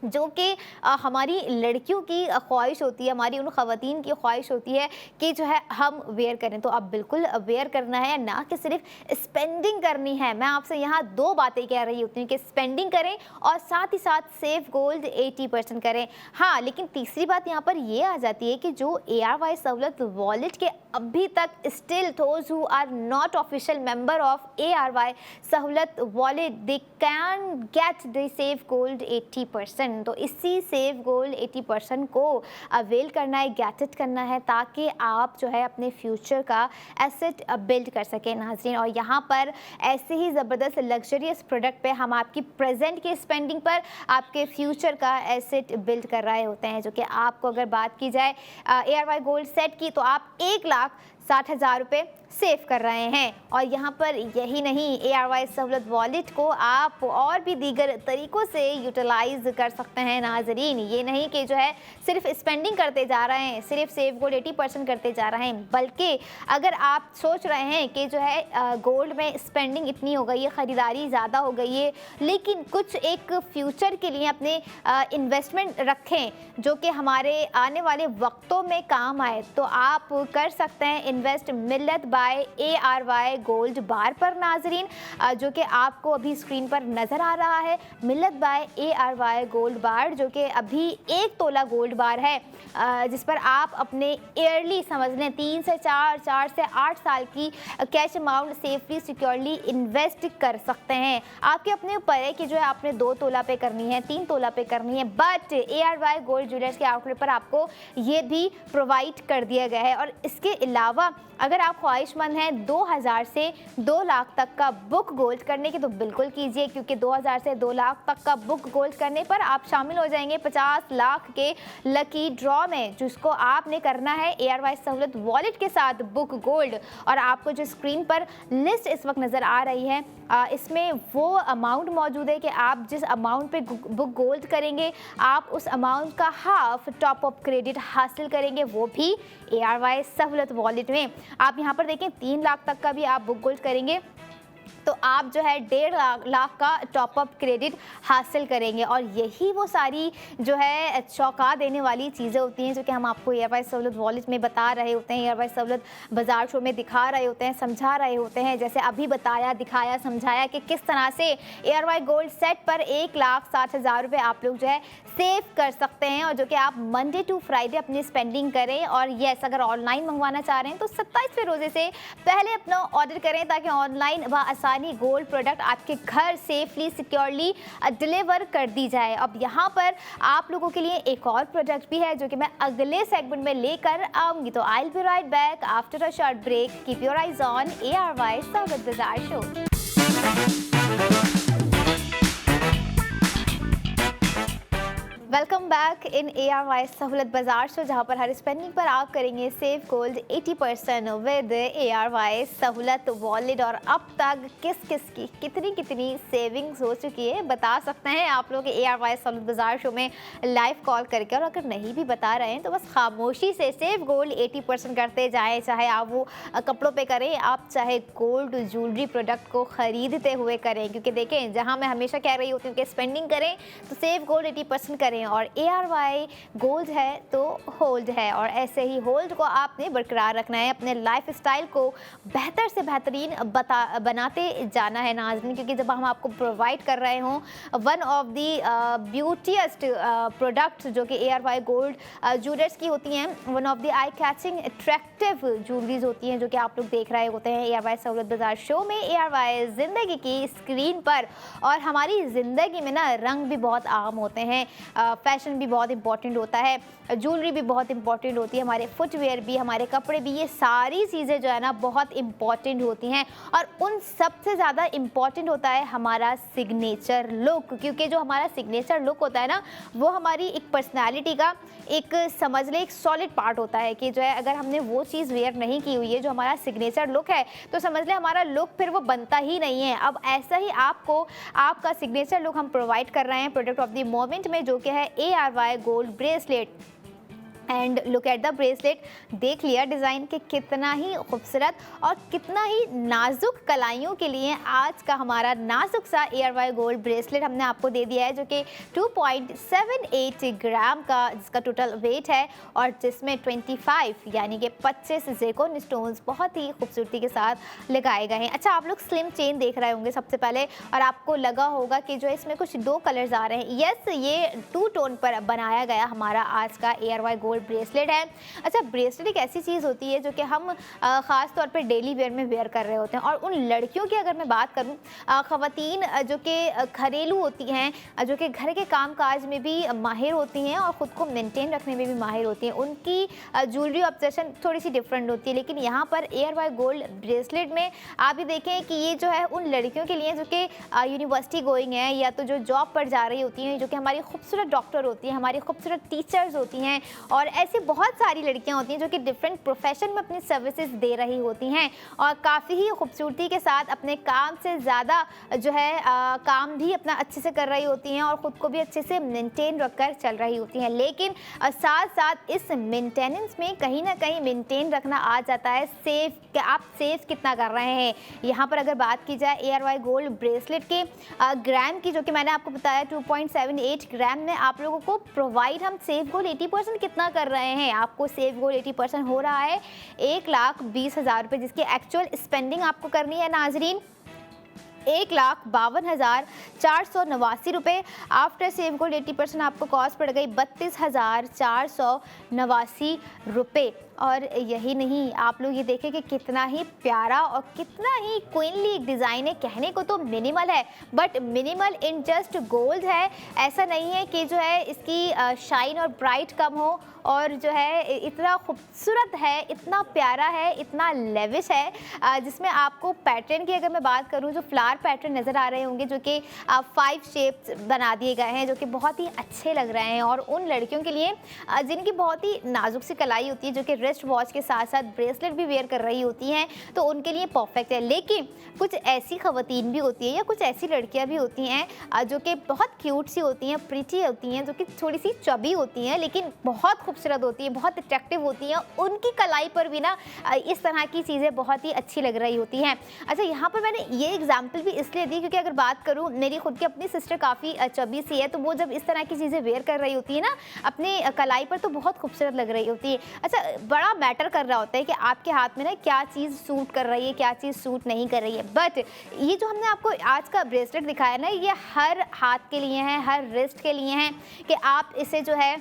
जो कि हमारी लड़कियों की ख्वाहिश होती है, हमारी उन ख़वातीन की ख्वाहिश होती है कि जो है हम वेयर करें, तो अब बिल्कुल वेयर करना है, ना कि सिर्फ स्पेंडिंग करनी है। मैं आपसे यहाँ दो बातें कह रही होती हूँ कि स्पेंडिंग करें और साथ ही साथ सेफ गोल्ड 80% करें। हाँ, लेकिन तीसरी बात यहाँ पर ये आ जाती है कि जो ARY सहूलत वॉलेट के अभी तक still those who are not official member of ARY Sahulat wallet, they can get the safe gold 80%। तो इसी सेफ गोल्ड 80% को अवेल करना है, गेट इट करना है, ताकि आप जो है अपने फ्यूचर का एसेट बिल्ड कर सकें नाज़रीन। और यहाँ पर ऐसे ही ज़बरदस्त लग्जरियस प्रोडक्ट पे हम आपकी प्रेजेंट की स्पेंडिंग पर आपके फ्यूचर का एसेट बिल्ड कर रहे होते हैं, जो कि आपको अगर बात की जाए ARY गोल्ड सेट की, तो आप 1,60,000 रुपये सेव कर रहे हैं। और यहाँ पर यही नहीं, ARY सहूलत वॉलेट को आप और भी दीगर तरीक़ों से यूटिलाइज़ कर सकते हैं नाज़रीन। ये नहीं कि जो है सिर्फ स्पेंडिंग करते जा रहे हैं, सिर्फ सेव गोल्ड 80% करते जा रहे हैं, बल्कि अगर आप सोच रहे हैं कि जो है गोल्ड में स्पेंडिंग इतनी हो गई है, ख़रीदारी ज़्यादा हो गई है, लेकिन कुछ एक फ्यूचर के लिए अपने इन्वेस्टमेंट रखें जो कि हमारे आने वाले वक्तों में काम आए, तो आप कर सकते हैं इन्वेस्ट मिल्लत बाय ARY गोल्ड बार पर नाजरीन, जो कि आपको अभी स्क्रीन पर नज़र आ रहा है। मिल्लत बाय ARY गोल्ड बार जो कि अभी 1 तोला गोल्ड बार है, जिस पर आप अपने ईयरली समझ लें 3 से 4, 4 से 8 साल की cash amount safely securely invest कर सकते हैं। आपके अपने ऊपर है कि जो है आपने 2 तोला पे करनी है, 3 तोला पे करनी है, बट ARY गोल्ड ज्वेलर्स के आउटलेट पर आपको ये भी प्रोवाइड कर दिया गया है। और इसके अलावा अलावा अगर आप ख्वाहिशमंद हैं 2000 से 2 लाख तक का बुक गोल्ड करने की तो बिल्कुल कीजिए, क्योंकि 2000 से 2 लाख तक का बुक गोल्ड करने पर आप शामिल हो जाएंगे 50 लाख के लकी ड्रॉ में, जिसको आपने करना है एयरवाइज सहूलत वॉलेट के साथ बुक गोल्ड। और आपको जो स्क्रीन पर लिस्ट इस वक्त नज़र आ रही है इसमें वो अमाउंट मौजूद है कि आप जिस अमाउंट पे बुक गोल्ड करेंगे आप उस अमाउंट का हाफ टॉप अप क्रेडिट हासिल करेंगे, वो भी एयरवाइज सहूलत वॉलेट में। आप यहाँ पर देखें 3 लाख तक का भी आप बुक गोल्ड करेंगे तो आप जो है 1.5 लाख का टॉपअप क्रेडिट हासिल करेंगे। और यही वो सारी जो है चौंका देने वाली चीज़ें होती हैं जो कि हम आपको एयरवाइज सहूलत वॉलेट में बता रहे होते हैं, एयरवाइज सहूलत बाजार शो में दिखा रहे होते हैं, समझा रहे होते हैं। जैसे अभी बताया, दिखाया, समझाया कि किस तरह से एयरवाइज गोल्ड सेट पर 1,60,000 रुपये आप लोग जो है सेव कर सकते हैं, और जो कि आप मंडे टू फ्राइडे अपनी स्पेंडिंग करें। और येस, अगर ऑनलाइन मंगवाना चाह रहे हैं तो 27वें रोज़े से पहले अपना ऑर्डर करें ताकि ऑनलाइन आसानी गोल्ड प्रोडक्ट आपके घर सेफली सिक्योरली डिलीवर कर दी जाए। अब यहाँ पर आप लोगों के लिए एक और प्रोडक्ट भी है जो कि मैं अगले सेगमेंट में लेकर आऊंगी। तो I will be right back after a short break. Keep your eyes on Airwise सहूलत बाजार show. Welcome back in Airwise सहूलत बाजार शो, जहाँ पर हर स्पेंडिंग पर आप करेंगे सेव गोल्ड 80% विद एयरवाइज सहूलत वॉलेट। और अब तक किस किस की कितनी सेविंग्स हो चुकी है बता सकते हैं आप लोग एयरवाइज सहूलत बाजार शो में लाइव कॉल करके। और अगर नहीं भी बता रहे हैं तो बस खामोशी से सेव गोल्ड 80% करते जाएँ, चाहे आप वो कपड़ों पर करें, आप चाहे गोल्ड ज्वेलरी प्रोडक्ट को ख़रीदते हुए करें। क्योंकि देखें, जहाँ मैं हमेशा कह रही होती हूँ कि स्पेंडिंग करें तो सेव गोल्ड 80% करें, और एयरवाई गोल्ड है तो होल्ड है। और ऐसे ही होल्ड को आपने बरकरार रखना है, अपने लाइफ स्टाइल को बेहतर से बेहतरीन बनाते जाना है नाज़रीन। क्योंकि जब हम आपको प्रोवाइड कर रहे हों वन ऑफ दी ब्यूटीएस्ट प्रोडक्ट्स जो कि एयरवाई गोल्ड ज्वेलर्स की होती हैं, one of the eye catching attractive jewelleries होती हैं जो कि आप लोग देख रहे होते हैं एयरवाई सहूलत बाजार शो में, एयरवाई ज़िंदगी की स्क्रीन पर। और हमारी ज़िंदगी में ना रंग भी बहुत आम होते हैं, फैशन भी बहुत इंपॉर्टेंट होता है, ज्वेलरी भी बहुत इंपॉर्टेंट होती है, हमारे फुटवेयर भी, हमारे कपड़े भी, ये सारी चीज़ें जो है ना बहुत इंपॉर्टेंट होती हैं। और उन सबसे ज़्यादा इंपॉर्टेंट होता है हमारा सिग्नेचर लुक। क्योंकि जो हमारा सिग्नेचर लुक होता है ना वो हमारी एक पर्सनैलिटी का एक समझ ले एक सॉलिड पार्ट होता है कि जो है अगर हमने वो चीज़ वेयर नहीं की हुई है जो हमारा सिग्नेचर लुक है तो समझ ले हमारा लुक फिर वो बनता ही नहीं है। अब ऐसा ही आपको आपका सिग्नेचर लुक हम प्रोवाइड कर रहे हैं प्रोडक्ट ऑफ द मोमेंट में, जो कि है ARY gold bracelet. And look at the bracelet, देख लिया डिज़ाइन के कितना ही खूबसूरत और कितना ही नाजुक कलाइयों के लिए आज का हमारा नाजुक सा ARY गोल्ड ब्रेसलेट हमने आपको दे दिया है, जो कि 2.78 ग्राम का जिसका टोटल वेट है और जिसमें 25 यानी कि 25 ज़ेकोन स्टोन्स बहुत ही खूबसूरती के साथ लगाए गए हैं। अच्छा, आप लोग स्लिम चेन देख रहे होंगे सबसे पहले और आपको लगा होगा कि जो इसमें कुछ 2 कलर्स आ रहे हैं। यस, ये 2 टोन पर बनाया गया हमारा आज का ARY गोल्ड ब्रेसलेट है। अच्छा, ब्रेसलेट एक ऐसी चीज़ होती है जो कि हम ख़ास तौर पे डेली वेयर में वेयर कर रहे होते हैं। और उन लड़कियों की अगर मैं बात करूं, ख़वातीन जो कि घरेलू होती हैं, जो कि घर के कामकाज में भी माहिर होती हैं और ख़ुद को मेंटेन रखने में भी माहिर होती हैं, उनकी ज्वेलरी ऑब्सेशन थोड़ी सी डिफरेंट होती है। लेकिन यहाँ पर ARY गोल्ड ब्रेसलेट में आप भी देखें कि ये जो है उन लड़कियों के लिए जो कि यूनिवर्सिटी गोइंग है या तो जो जॉब पर जा रही होती हैं, जो कि हमारी खूबसूरत डॉक्टर होती हैं, हमारी खूबसूरत टीचर्स होती हैं, और ऐसी बहुत सारी लड़कियां होती हैं जो कि डिफरेंट प्रोफेशन में अपनी सर्विसेज दे रही होती हैं और काफ़ी ही खूबसूरती के साथ अपने काम से ज़्यादा जो है काम भी अपना अच्छे से कर रही होती हैं और ख़ुद को भी अच्छे से मेंटेन रखकर चल रही होती हैं। लेकिन साथ साथ इस मेंटेनेंस में कहीं ना कहीं मेंटेन रखना आ जाता है सेव, कि आप सेव कितना कर रहे हैं। यहाँ पर अगर बात की जाए ARY गोल्ड ब्रेसलेट के ग्राम की, जो कि मैंने आपको बताया 2.78 ग्राम में आप लोगों को प्रोवाइड हम सेव गोल्ड 80% कितना कर रहे हैं। आपको सेव गोल्ड 80% हो रहा है 1,20,000 रुपये, जिसकी एक्चुअल स्पेंडिंग आपको करनी है नाजरीन 1,52,489 रुपये। आफ्टर सेव गोल्ड 80% आपको कॉस्ट पड़ गई 32,489 रुपये। और यही नहीं, आप लोग ये देखें कि कितना ही प्यारा और कितना ही क्वीनली डिज़ाइन है। कहने को तो मिनिमल है but minimal in just gold है। ऐसा नहीं है कि जो है इसकी शाइन और ब्राइट कम हो और जो है इतना खूबसूरत है, इतना प्यारा है, इतना लेविश है, जिसमें आपको पैटर्न की अगर मैं बात करूँ, जो फ्लावर पैटर्न नज़र आ रहे होंगे जो कि 5 शेप्स बना दिए गए हैं, जो कि बहुत ही अच्छे लग रहे हैं। और उन लड़कियों के लिए जिनकी बहुत ही नाजुक सी कलाई होती है, जो कि रिस्ट वॉच के साथ साथ ब्रेसलेट भी वेयर कर रही होती हैं, तो उनके लिए परफेक्ट है। लेकिन कुछ ऐसी ख़वातीन भी होती हैं या कुछ ऐसी लड़कियां भी होती हैं जो कि बहुत क्यूट सी होती हैं, प्रिटी होती हैं, जो कि थोड़ी सी चबी होती हैं लेकिन बहुत खूबसूरत होती हैं, बहुत अट्रैक्टिव होती हैं। उनकी कलाई पर भी ना इस तरह की चीज़ें बहुत ही अच्छी लग रही होती हैं। अच्छा, यहाँ पर मैंने ये एग्जाम्पल भी इसलिए दी क्योंकि अगर बात करूँ, मेरी खुद की अपनी सिस्टर काफ़ी चबी सी है, तो वो जब इस तरह की चीज़ें वेयर कर रही होती है ना अपनी कलाई पर, तो बहुत खूबसूरत लग रही होती है। अच्छा, बड़ा मैटर कर रहा होता है कि आपके हाथ में ना क्या चीज़ सूट कर रही है, क्या चीज़ सूट नहीं कर रही है। बट ये जो हमने आपको आज का ब्रेसलेट दिखाया ना, ये हर हाथ के लिए है, हर रिस्ट के लिए हैं कि आप इसे जो है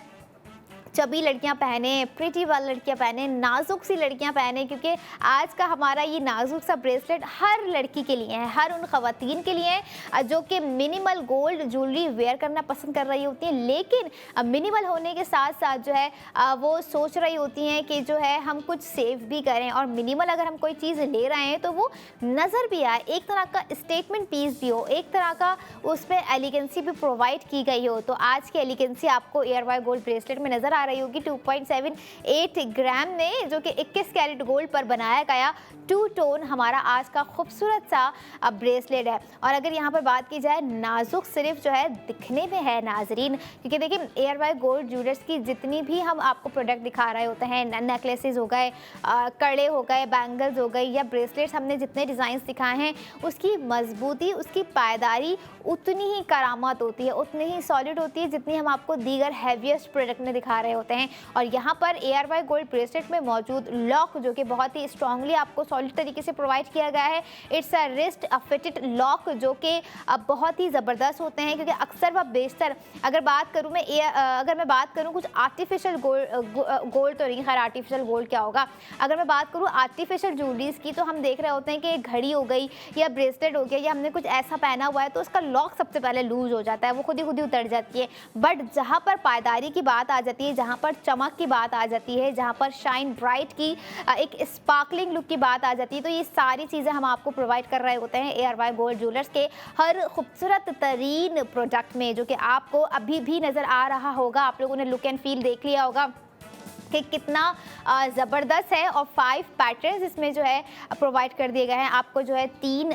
चबी लड़कियां पहने, प्रिटी वाली लड़कियां पहने, नाजुक सी लड़कियां पहने, क्योंकि आज का हमारा ये नाजुक सा ब्रेसलेट हर लड़की के लिए है, हर उन ख़वातीन के लिए है जो कि मिनिमल गोल्ड ज्वेलरी वेयर करना पसंद कर रही होती हैं, लेकिन मिनिमल होने के साथ साथ जो है वो सोच रही होती हैं कि जो है हम कुछ सेव भी करें, और मिनिमल अगर हम कोई चीज़ ले रहे हैं तो वो नज़र भी आए, एक तरह का स्टेटमेंट पीस भी हो, एक तरह का उसमें एलिगेंसी भी प्रोवाइड की गई हो। तो आज की एलिगेंसी आपको एयरवाई गोल्ड ब्रेसलेट में नज़र आ रही होगी। 2.78 ग्राम में, जो कि 21 कैरेट गोल्ड पर बनाया गया 2 टोन हमारा आज का खूबसूरत सा ब्रेसलेट है। और अगर यहाँ पर बात की जाए, नाजुक सिर्फ जो है दिखने में है नाजरीन, क्योंकि देखिए एयरवाई गोल्ड ज्वेलर्स की जितनी भी हम आपको प्रोडक्ट दिखा रहे होते हैं, नेकलेसेस हो गए, कड़े हो गए, बैंगल्स हो गई या ब्रेसलेट्स, हमने जितने डिज़ाइन दिखाए हैं, उसकी मजबूती, उसकी पायदारी उतनी ही करामात होती है, उतनी ही सॉलिड होती है जितनी हम आपको दीगर हैवीएस्ट प्रोडक्ट में दिखा रहे होते हैं। और यहाँ पर एयरवाई गोल्ड ब्रेसलेट में मौजूद लॉक, जो कि बहुत ही स्ट्रांगली आपको सॉलिड तरीके से प्रोवाइड किया गया है, it's a wrist fitted lock, जो कि बहुत ही ज़बरदस्त होते हैं। क्योंकि अक्सर व बेशतर अगर बात करूँ मैं अगर मैं बात करूँ कुछ आर्टिफिशियल गोल्ड तो नहीं, खैर आर्टिफिशियल गोल्ड क्या होगा, अगर मैं बात करूँ आर्टिफिशियल ज्वेलरीज की, तो हम देख रहे होते हैं कि घड़ी हो गई या ब्रेसलेट हो गया या हमने कुछ ऐसा पहना हुआ है तो उसका लॉक सबसे पहले लूज हो जाता है, वो खुद ही उतर जाती है। बट जहाँ पर पायदारी की बात आ जाती है, जहाँ पर चमक की बात आ जाती है, जहाँ पर शाइन ब्राइट की एक स्पार्कलिंग लुक की बात आ जाती है, तो ये सारी चीज़ें हम आपको प्रोवाइड कर रहे होते हैं एयरवाई गोल्ड ज्वेलर्स के हर खूबसूरत तरीन प्रोडक्ट में, जो कि आपको अभी भी नज़र आ रहा होगा। आप लोगों ने लुक एंड फील देख लिया होगा कि कितना ज़बरदस्त है। और 5 पैटर्न्स इसमें जो है प्रोवाइड कर दिए गए हैं। आपको जो है 3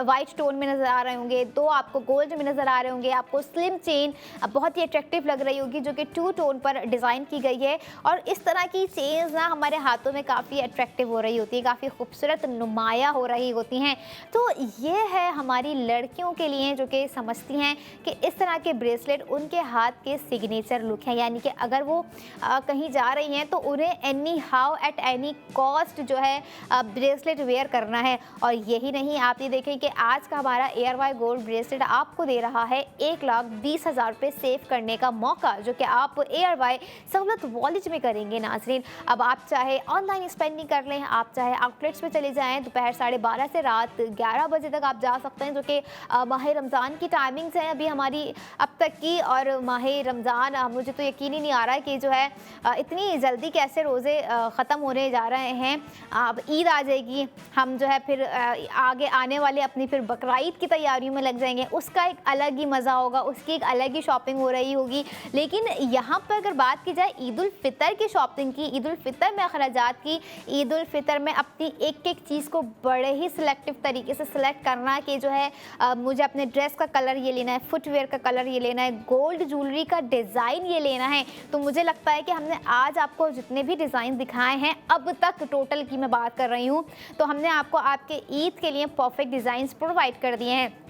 वाइट टोन में नज़र आ रहे होंगे, 2 आपको गोल्ड में नज़र आ रहे होंगे, आपको स्लिम चेन बहुत ही अट्रैक्टिव लग रही होगी जो कि 2 टोन पर डिज़ाइन की गई है। और इस तरह की चेन्स ना हमारे हाथों में काफ़ी अट्रैक्टिव हो रही होती है, काफ़ी खूबसूरत नुमाया हो रही होती हैं। तो ये है हमारी लड़कियों के लिए जो कि समझती हैं कि इस तरह के ब्रेसलेट उनके हाथ के सिग्नेचर लुक हैं, यानी कि अगर वो कहीं जा रही हैं तो उन्हें any how at any cost जो है ब्रेसलेट वेयर करना है। और यही नहीं, आप ये देखें कि आज का हमारा एयरवाई गोल्ड ब्रेसलेट आपको दे रहा है 1,20,000 रुपये सेव करने का मौका, जो कि आप एयरवाई सहूलत वॉलेट में करेंगे नाजरीन। अब आप चाहे ऑनलाइन स्पेंडिंग कर लें, आप चाहे आउटलेट्स में चले जाएँ, दोपहर 12:30 से रात 11 बजे तक आप जा सकते हैं, जो कि माह रमज़ान की टाइमिंग्स हैं अभी हमारी अब तक की। और माह रमज़ान मुझे तो यकीन ही नहीं आ रहा है कि जो है इतनी जल्दी कैसे रोज़े ख़त्म होने जा रहे हैं। अब ईद आ जाएगी, हम जो है फिर आगे आने वाले अपनी फिर बकरीद की तैयारियों में लग जाएंगे, उसका एक अलग ही मज़ा होगा, उसकी एक अलग ही शॉपिंग हो रही होगी। लेकिन यहाँ पर अगर बात की जाए ईद उल फितर की शॉपिंग की, ईद उल फितर में अखराजात की, ईद उल फितर में अपनी एक एक चीज़ को बड़े ही सिलेक्टिव तरीके से सिलेक्ट करना कि जो है मुझे अपने ड्रेस का कलर ये लेना है, फुटवेयर का कलर ये लेना है, गोल्ड ज्वेलरी का डिज़ाइन ये लेना है। तो मुझे लगता है कि हमने आज आपको जितने भी डिज़ाइन दिखाए हैं अब तक टोटल की मैं बात कर रही हूँ, तो हमने आपको आपके ईद के लिए परफेक्ट डिज़ाइंस प्रोवाइड कर दिए हैं।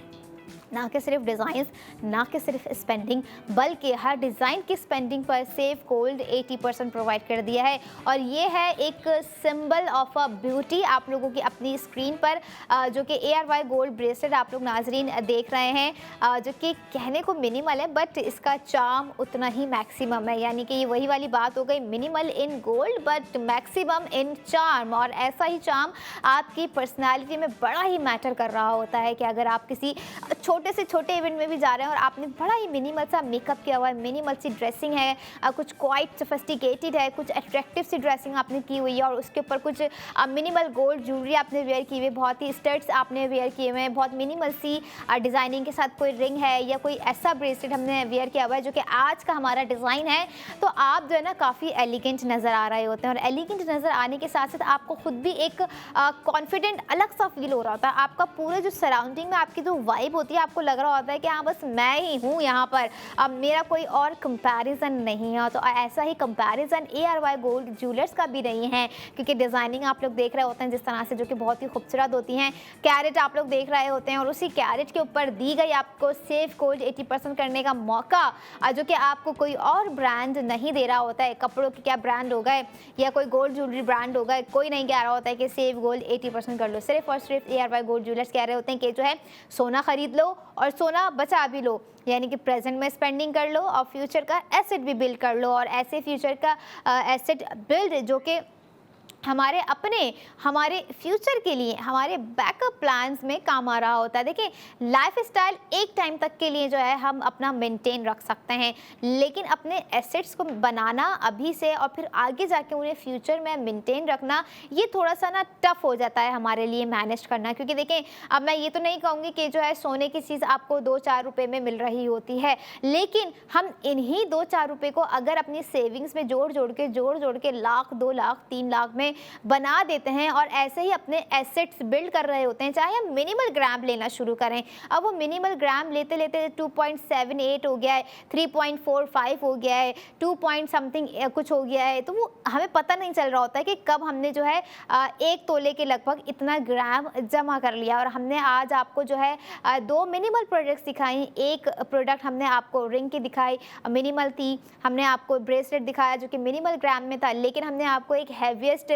ना कि सिर्फ डिज़ाइंस, ना कि सिर्फ स्पेंडिंग, बल्कि हर डिज़ाइन की स्पेंडिंग पर सेव गोल्ड 80% प्रोवाइड कर दिया है। और ये है एक सिंबल ऑफ अ ब्यूटी आप लोगों की अपनी स्क्रीन पर, जो कि एयरवाई गोल्ड ब्रेसलेट आप लोग नाजरीन देख रहे हैं, जो कि कहने को मिनिमल है बट इसका चार्म उतना ही मैक्सिमम है। यानी कि ये वही वाली बात हो गई, minimal in gold but maximum in charm. और ऐसा ही चार्म आपकी पर्सनैलिटी में बड़ा ही मैटर कर रहा होता है कि अगर आप किसी छोटी छोटे से छोटे इवेंट में भी जा रहे हैं और आपने बड़ा ही मिनिमल सा मेकअप किया हुआ है, मिनिमल सी ड्रेसिंग है, कुछ क्वाइट सोफिस्टिकेटेड है, कुछ अट्रैक्टिव सी ड्रेसिंग आपने की हुई है और उसके ऊपर कुछ मिनिमल गोल्ड ज्वेलरी आपने वेयर की हुई है, बहुत ही स्टड्स आपने वेयर किए हुए हैं, बहुत मिनिमल सी डिज़ाइनिंग के साथ कोई रिंग है या कोई ऐसा ब्रेसलेट हमने वेयर किया हुआ है जो कि आज का हमारा डिज़ाइन है, तो आप जो है ना काफ़ी एलिगेंट नज़र आ रहे होते हैं। और एलिगेंट नज़र आने के साथ साथ आपको खुद भी एक कॉन्फिडेंट अलग सा फील हो रहा होता है। आपका पूरे जो सराउंडिंग में आपकी जो वाइब होती है, आपको लग रहा होता है कि हाँ बस मैं ही हूँ यहाँ पर, अब मेरा कोई और कंपैरिजन नहीं है। तो ऐसा ही कंपैरिजन ARY गोल्ड ज्वेलर्स का भी नहीं है, क्योंकि डिज़ाइनिंग आप लोग देख रहे होते हैं जिस तरह से, जो कि बहुत ही खूबसूरत होती हैं। कैरेट आप लोग देख रहे होते हैं और उसी कैरेट के ऊपर दी गई आपको सेफ गोल्ड 80% करने का मौका, जो कि आपको कोई और ब्रांड नहीं दे रहा होता है। कपड़ों के क्या ब्रांड हो गए या कोई गोल्ड ज्वेलरी ब्रांड हो गए, कोई नहीं कह रहा होता है कि सेफ गोल्ड 80% कर लो। सिर्फ और सिर्फ ARY गोल्ड ज्वेलर्स कह रहे होते हैं कि जो है सोना खरीद लो और सोना बचा भी लो, यानी कि प्रेजेंट में स्पेंडिंग कर लो और फ्यूचर का एसेट भी बिल्ड कर लो। और ऐसे फ्यूचर का एसेट बिल्ड जो कि हमारे फ्यूचर के लिए, हमारे बैकअप प्लान्स में काम आ रहा होता है। देखिए, लाइफस्टाइल एक टाइम तक के लिए जो है हम अपना मेंटेन रख सकते हैं, लेकिन अपने एसेट्स को बनाना अभी से और फिर आगे जाके उन्हें फ्यूचर में मेंटेन रखना, ये थोड़ा सा ना टफ हो जाता है हमारे लिए मैनेज करना। क्योंकि देखें, अब मैं ये तो नहीं कहूँगी कि जो है सोने की चीज़ आपको 2-4 रुपये में मिल रही होती है, लेकिन हम इन्हीं 2-4 रुपये को अगर अपनी सेविंग्स में जोड़ जोड़ के लाख, 2 लाख, 3 लाख में बना देते हैं और ऐसे ही अपने एसेट्स बिल्ड कर रहे होते हैं। चाहे हम मिनिमल ग्राम लेना शुरू करें, अब वो मिनिमल ग्राम लेते लेते 2.78 हो गया है, 3.45 हो गया है, 2 पॉइंट समथिंग कुछ हो गया है, तो वो हमें पता नहीं चल रहा होता है कि कब हमने जो है 1 तोले के लगभग इतना ग्राम जमा कर लिया। और हमने आज आपको जो है 2 मिनिमल प्रोडक्ट्स दिखाई। एक प्रोडक्ट हमने आपको रिंग की दिखाई, मिनिमल थी। हमने आपको ब्रेसलेट दिखाया जो कि मिनिमल ग्राम में था, लेकिन हमने आपको एक heaviest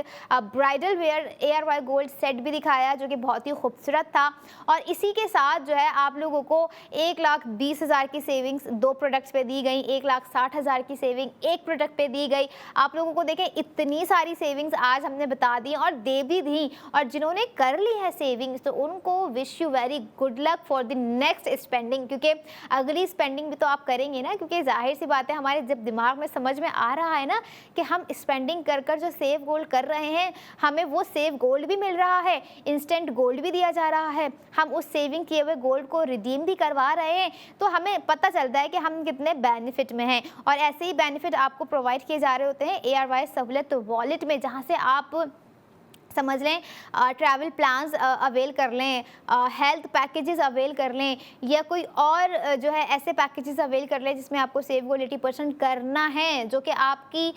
bridal where ARY gold set भी दिखाया जो कि बहुत ही खूबसूरत था। और इसी के साथ जो है आप लोगों को 1,20,000 की सेविंग्स 2 प्रोडक्ट्स पे दी गई, 1,60,000 की सेविंग एक प्रोडक्ट पे दी गई। आप लोगों को देखें, इतनी सारी सेविंग्स आज हमने बता दी और दे भी दी। और जिन्होंने कर ली है सेविंग्स, तो उनको wish you very good luck for the next spending, क्योंकि अगली स्पेंडिंग भी तो आप करेंगे ना। क्योंकि जाहिर सी बात है, हमारे जब दिमाग में समझ में आ रहा है ना कि हम स्पेंडिंग कर कर जो सेव गोल्ड कर रहे हैं, हमें वो सेव गोल्ड भी मिल रहा है, इंस्टेंट गोल्ड भी दिया जा रहा है, हम उस सेविंग किए हुए गोल्ड को रिडीम भी करवा रहे हैं, तो हमें पता चलता है कि हम कितने बेनिफिट में हैं। और ऐसे ही बेनिफिट आपको प्रोवाइड किए जा रहे होते हैं ARY सहूलियत वॉलेट में, जहाँ से आप समझ लें ट्रैवल प्लान्स अवेल कर लें, हेल्थ पैकेजेस अवेल कर लें, या कोई और जो है ऐसे पैकेजेस अवेल कर लें जिसमें आपको सेव गोल्ड 80% करना है, जो कि आपकी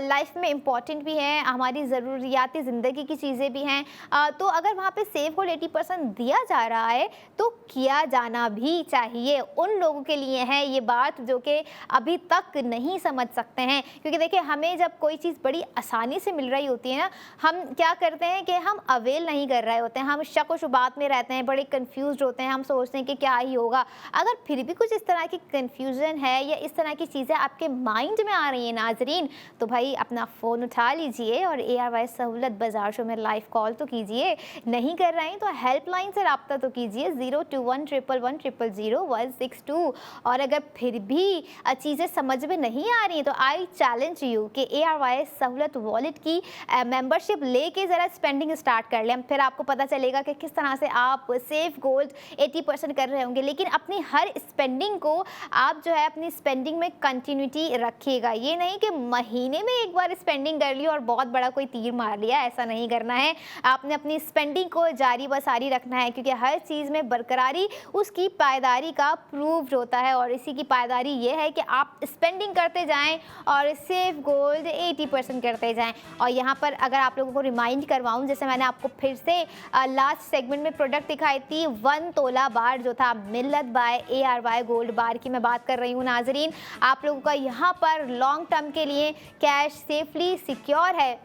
लाइफ में इम्पॉर्टेंट भी है, हमारी ज़रूरियाती ज़िंदगी की चीज़ें भी हैं। तो अगर वहाँ पे सेव गोल्ड 80% दिया जा रहा है तो किया जाना भी चाहिए। उन लोगों के लिए है ये बात जो कि अभी तक नहीं समझ सकते हैं। क्योंकि देखिए, हमें जब कोई चीज़ बड़ी आसानी से मिल रही होती है ना, हम क्या करते हैं कि हम अवेल नहीं कर रहे होते हैं, हम शक व शुबात में रहते हैं, बड़े कंफ्यूज होते हैं, हम सोचते हैं कि क्या ही होगा। अगर फिर भी कुछ इस तरह की कंफ्यूजन है या इस तरह की चीज़ें आपके माइंड में आ रही हैं नाजरीन, तो भाई अपना फ़ोन उठा लीजिए और ARY सहूलत बाजार शो में लाइव कॉल तो कीजिए। नहीं कर रहे हैं तो हेल्पलाइन से रब्ता तो कीजिए 02111000162। और अगर फिर भी चीज़ें समझ में नहीं आ रही हैं तो आई चैलेंज यू कि ARY सहूलत वॉलेट की मेंबरशिप लेके ज़रा स्पेंडिंग स्टार्ट कर लें, फिर आपको पता चलेगा कि किस तरह से आप सेफ गोल्ड 80% कर रहे होंगे। लेकिन अपनी हर स्पेंडिंग को आप जो है अपनी स्पेंडिंग में कंटिन्यूटी रखिएगा। ये नहीं कि महीने में एक बार स्पेंडिंग कर ली और बहुत बड़ा कोई तीर मार लिया, ऐसा नहीं करना है। आपने अपनी स्पेंडिंग को जारी व सारी रखना है, क्योंकि हर चीज़ में बरकरारी उसकी पायदारी का प्रूव्ड होता है। और इसी की पायदारी ये है कि आप स्पेंडिंग करते जाएँ और सेफ गोल्ड 80% करते जाएँ। और यहाँ पर अगर आप लोगों को रिमाइंड करवाऊँ, जैसे मैंने आपको फिर से लास्ट सेगमेंट में प्रोडक्ट दिखाई थी 1 तोला बार जो था मिल्लत बाय ARY गोल्ड बार की मैं बात कर रही हूँ नाजरीन। आप लोगों का यहाँ पर लॉन्ग टर्म के लिए कैश सेफली सिक्योर है।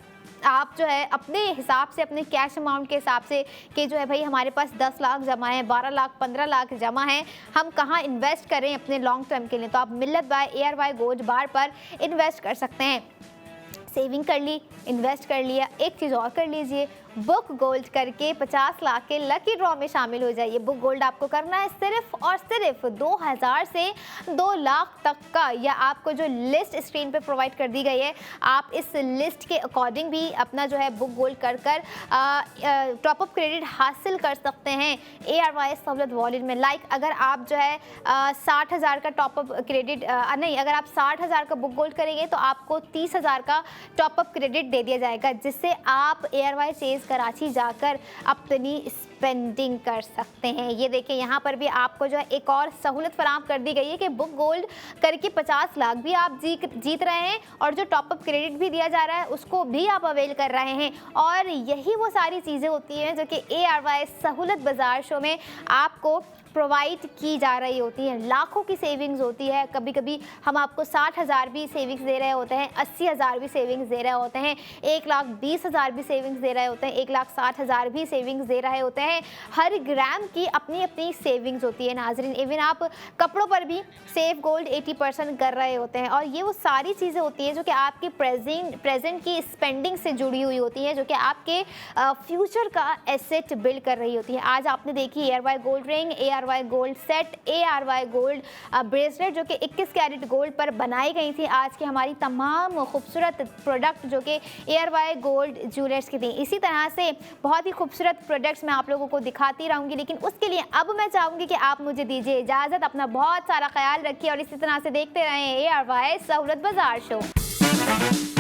आप जो है अपने हिसाब से, अपने कैश अमाउंट के हिसाब से कि जो है भाई हमारे पास 10 लाख जमा है, 12 लाख, 15 लाख जमा है, हम कहाँ इन्वेस्ट करें अपने लॉन्ग टर्म के लिए, तो आप मिल्लत बाय ARY गोल्ड बार पर इन्वेस्ट कर सकते हैं। सेविंग कर ली, इन्वेस्ट कर लिया, एक चीज़ और कर लीजिए, बुक गोल्ड करके 50 लाख के लकी ड्रॉ में शामिल हो जाइए। बुक गोल्ड आपको करना है सिर्फ और सिर्फ 2000 से 2 लाख तक का, या आपको जो लिस्ट स्क्रीन पे प्रोवाइड कर दी गई है, आप इस लिस्ट के अकॉर्डिंग भी अपना जो है बुक गोल्ड कर टॉप अप क्रेडिट हासिल कर सकते हैं ARY सहूलत वॉलेट में। लाइक अगर आप जो है 60,000 का टॉप अप क्रेडिट नहीं, अगर आप 60,000 का बुक गोल्ड करेंगे तो आपको 30,000 का टॉप अप क्रेडिट दे दिया जाएगा, जिससे आप ARY चेज कराची जाकर अपनी स्पेंडिंग कर सकते हैं। ये देखिए यहाँ पर भी आपको जो है एक और सहूलत फराहम कर दी गई है कि बुक गोल्ड करके 50 लाख भी आप जीत रहे हैं और जो टॉप अप क्रेडिट भी दिया जा रहा है उसको भी आप अवेल कर रहे हैं। और यही वो सारी चीज़ें होती हैं जो कि ARY सहूलत बाजार शो में आपको प्रोवाइड की जा रही होती है। लाखों की सेविंग्स होती है, कभी कभी हम आपको 60,000 भी सेविंग्स दे रहे होते हैं, 80,000 भी सेविंग्स दे रहे होते हैं, 1,20,000 भी सेविंग्स दे रहे होते हैं, 1,60,000 भी सेविंग्स दे रहे होते हैं। हर ग्राम की अपनी अपनी सेविंग्स होती है नाजरीन। इवन आप कपड़ों पर भी सेफ गोल्ड 80% कर रहे होते हैं। और ये वो सारी चीज़ें होती हैं जो कि आपकी प्रेजेंट की स्पेंडिंग से जुड़ी हुई होती हैं, जो कि आपके फ्यूचर का एसेट बिल्ड कर रही होती है। आज आपने देखी ARY gold ring, ARY gold set, ARY gold bracelet जो कि 21 कैरेट गोल्ड पर बनाई गई थी। आज की हमारी तमाम खूबसूरत प्रोडक्ट जो कि ARY गोल्ड ज्वेलर्स की थी। इसी तरह से बहुत ही खूबसूरत प्रोडक्ट्स मैं आप लोगों को दिखाती रहूँगी, लेकिन उसके लिए अब मैं चाहूँगी कि आप मुझे दीजिए इजाज़त। अपना बहुत सारा ख्याल रखिए और इसी तरह से देखते रहें ARY सहूलत बाजार शो।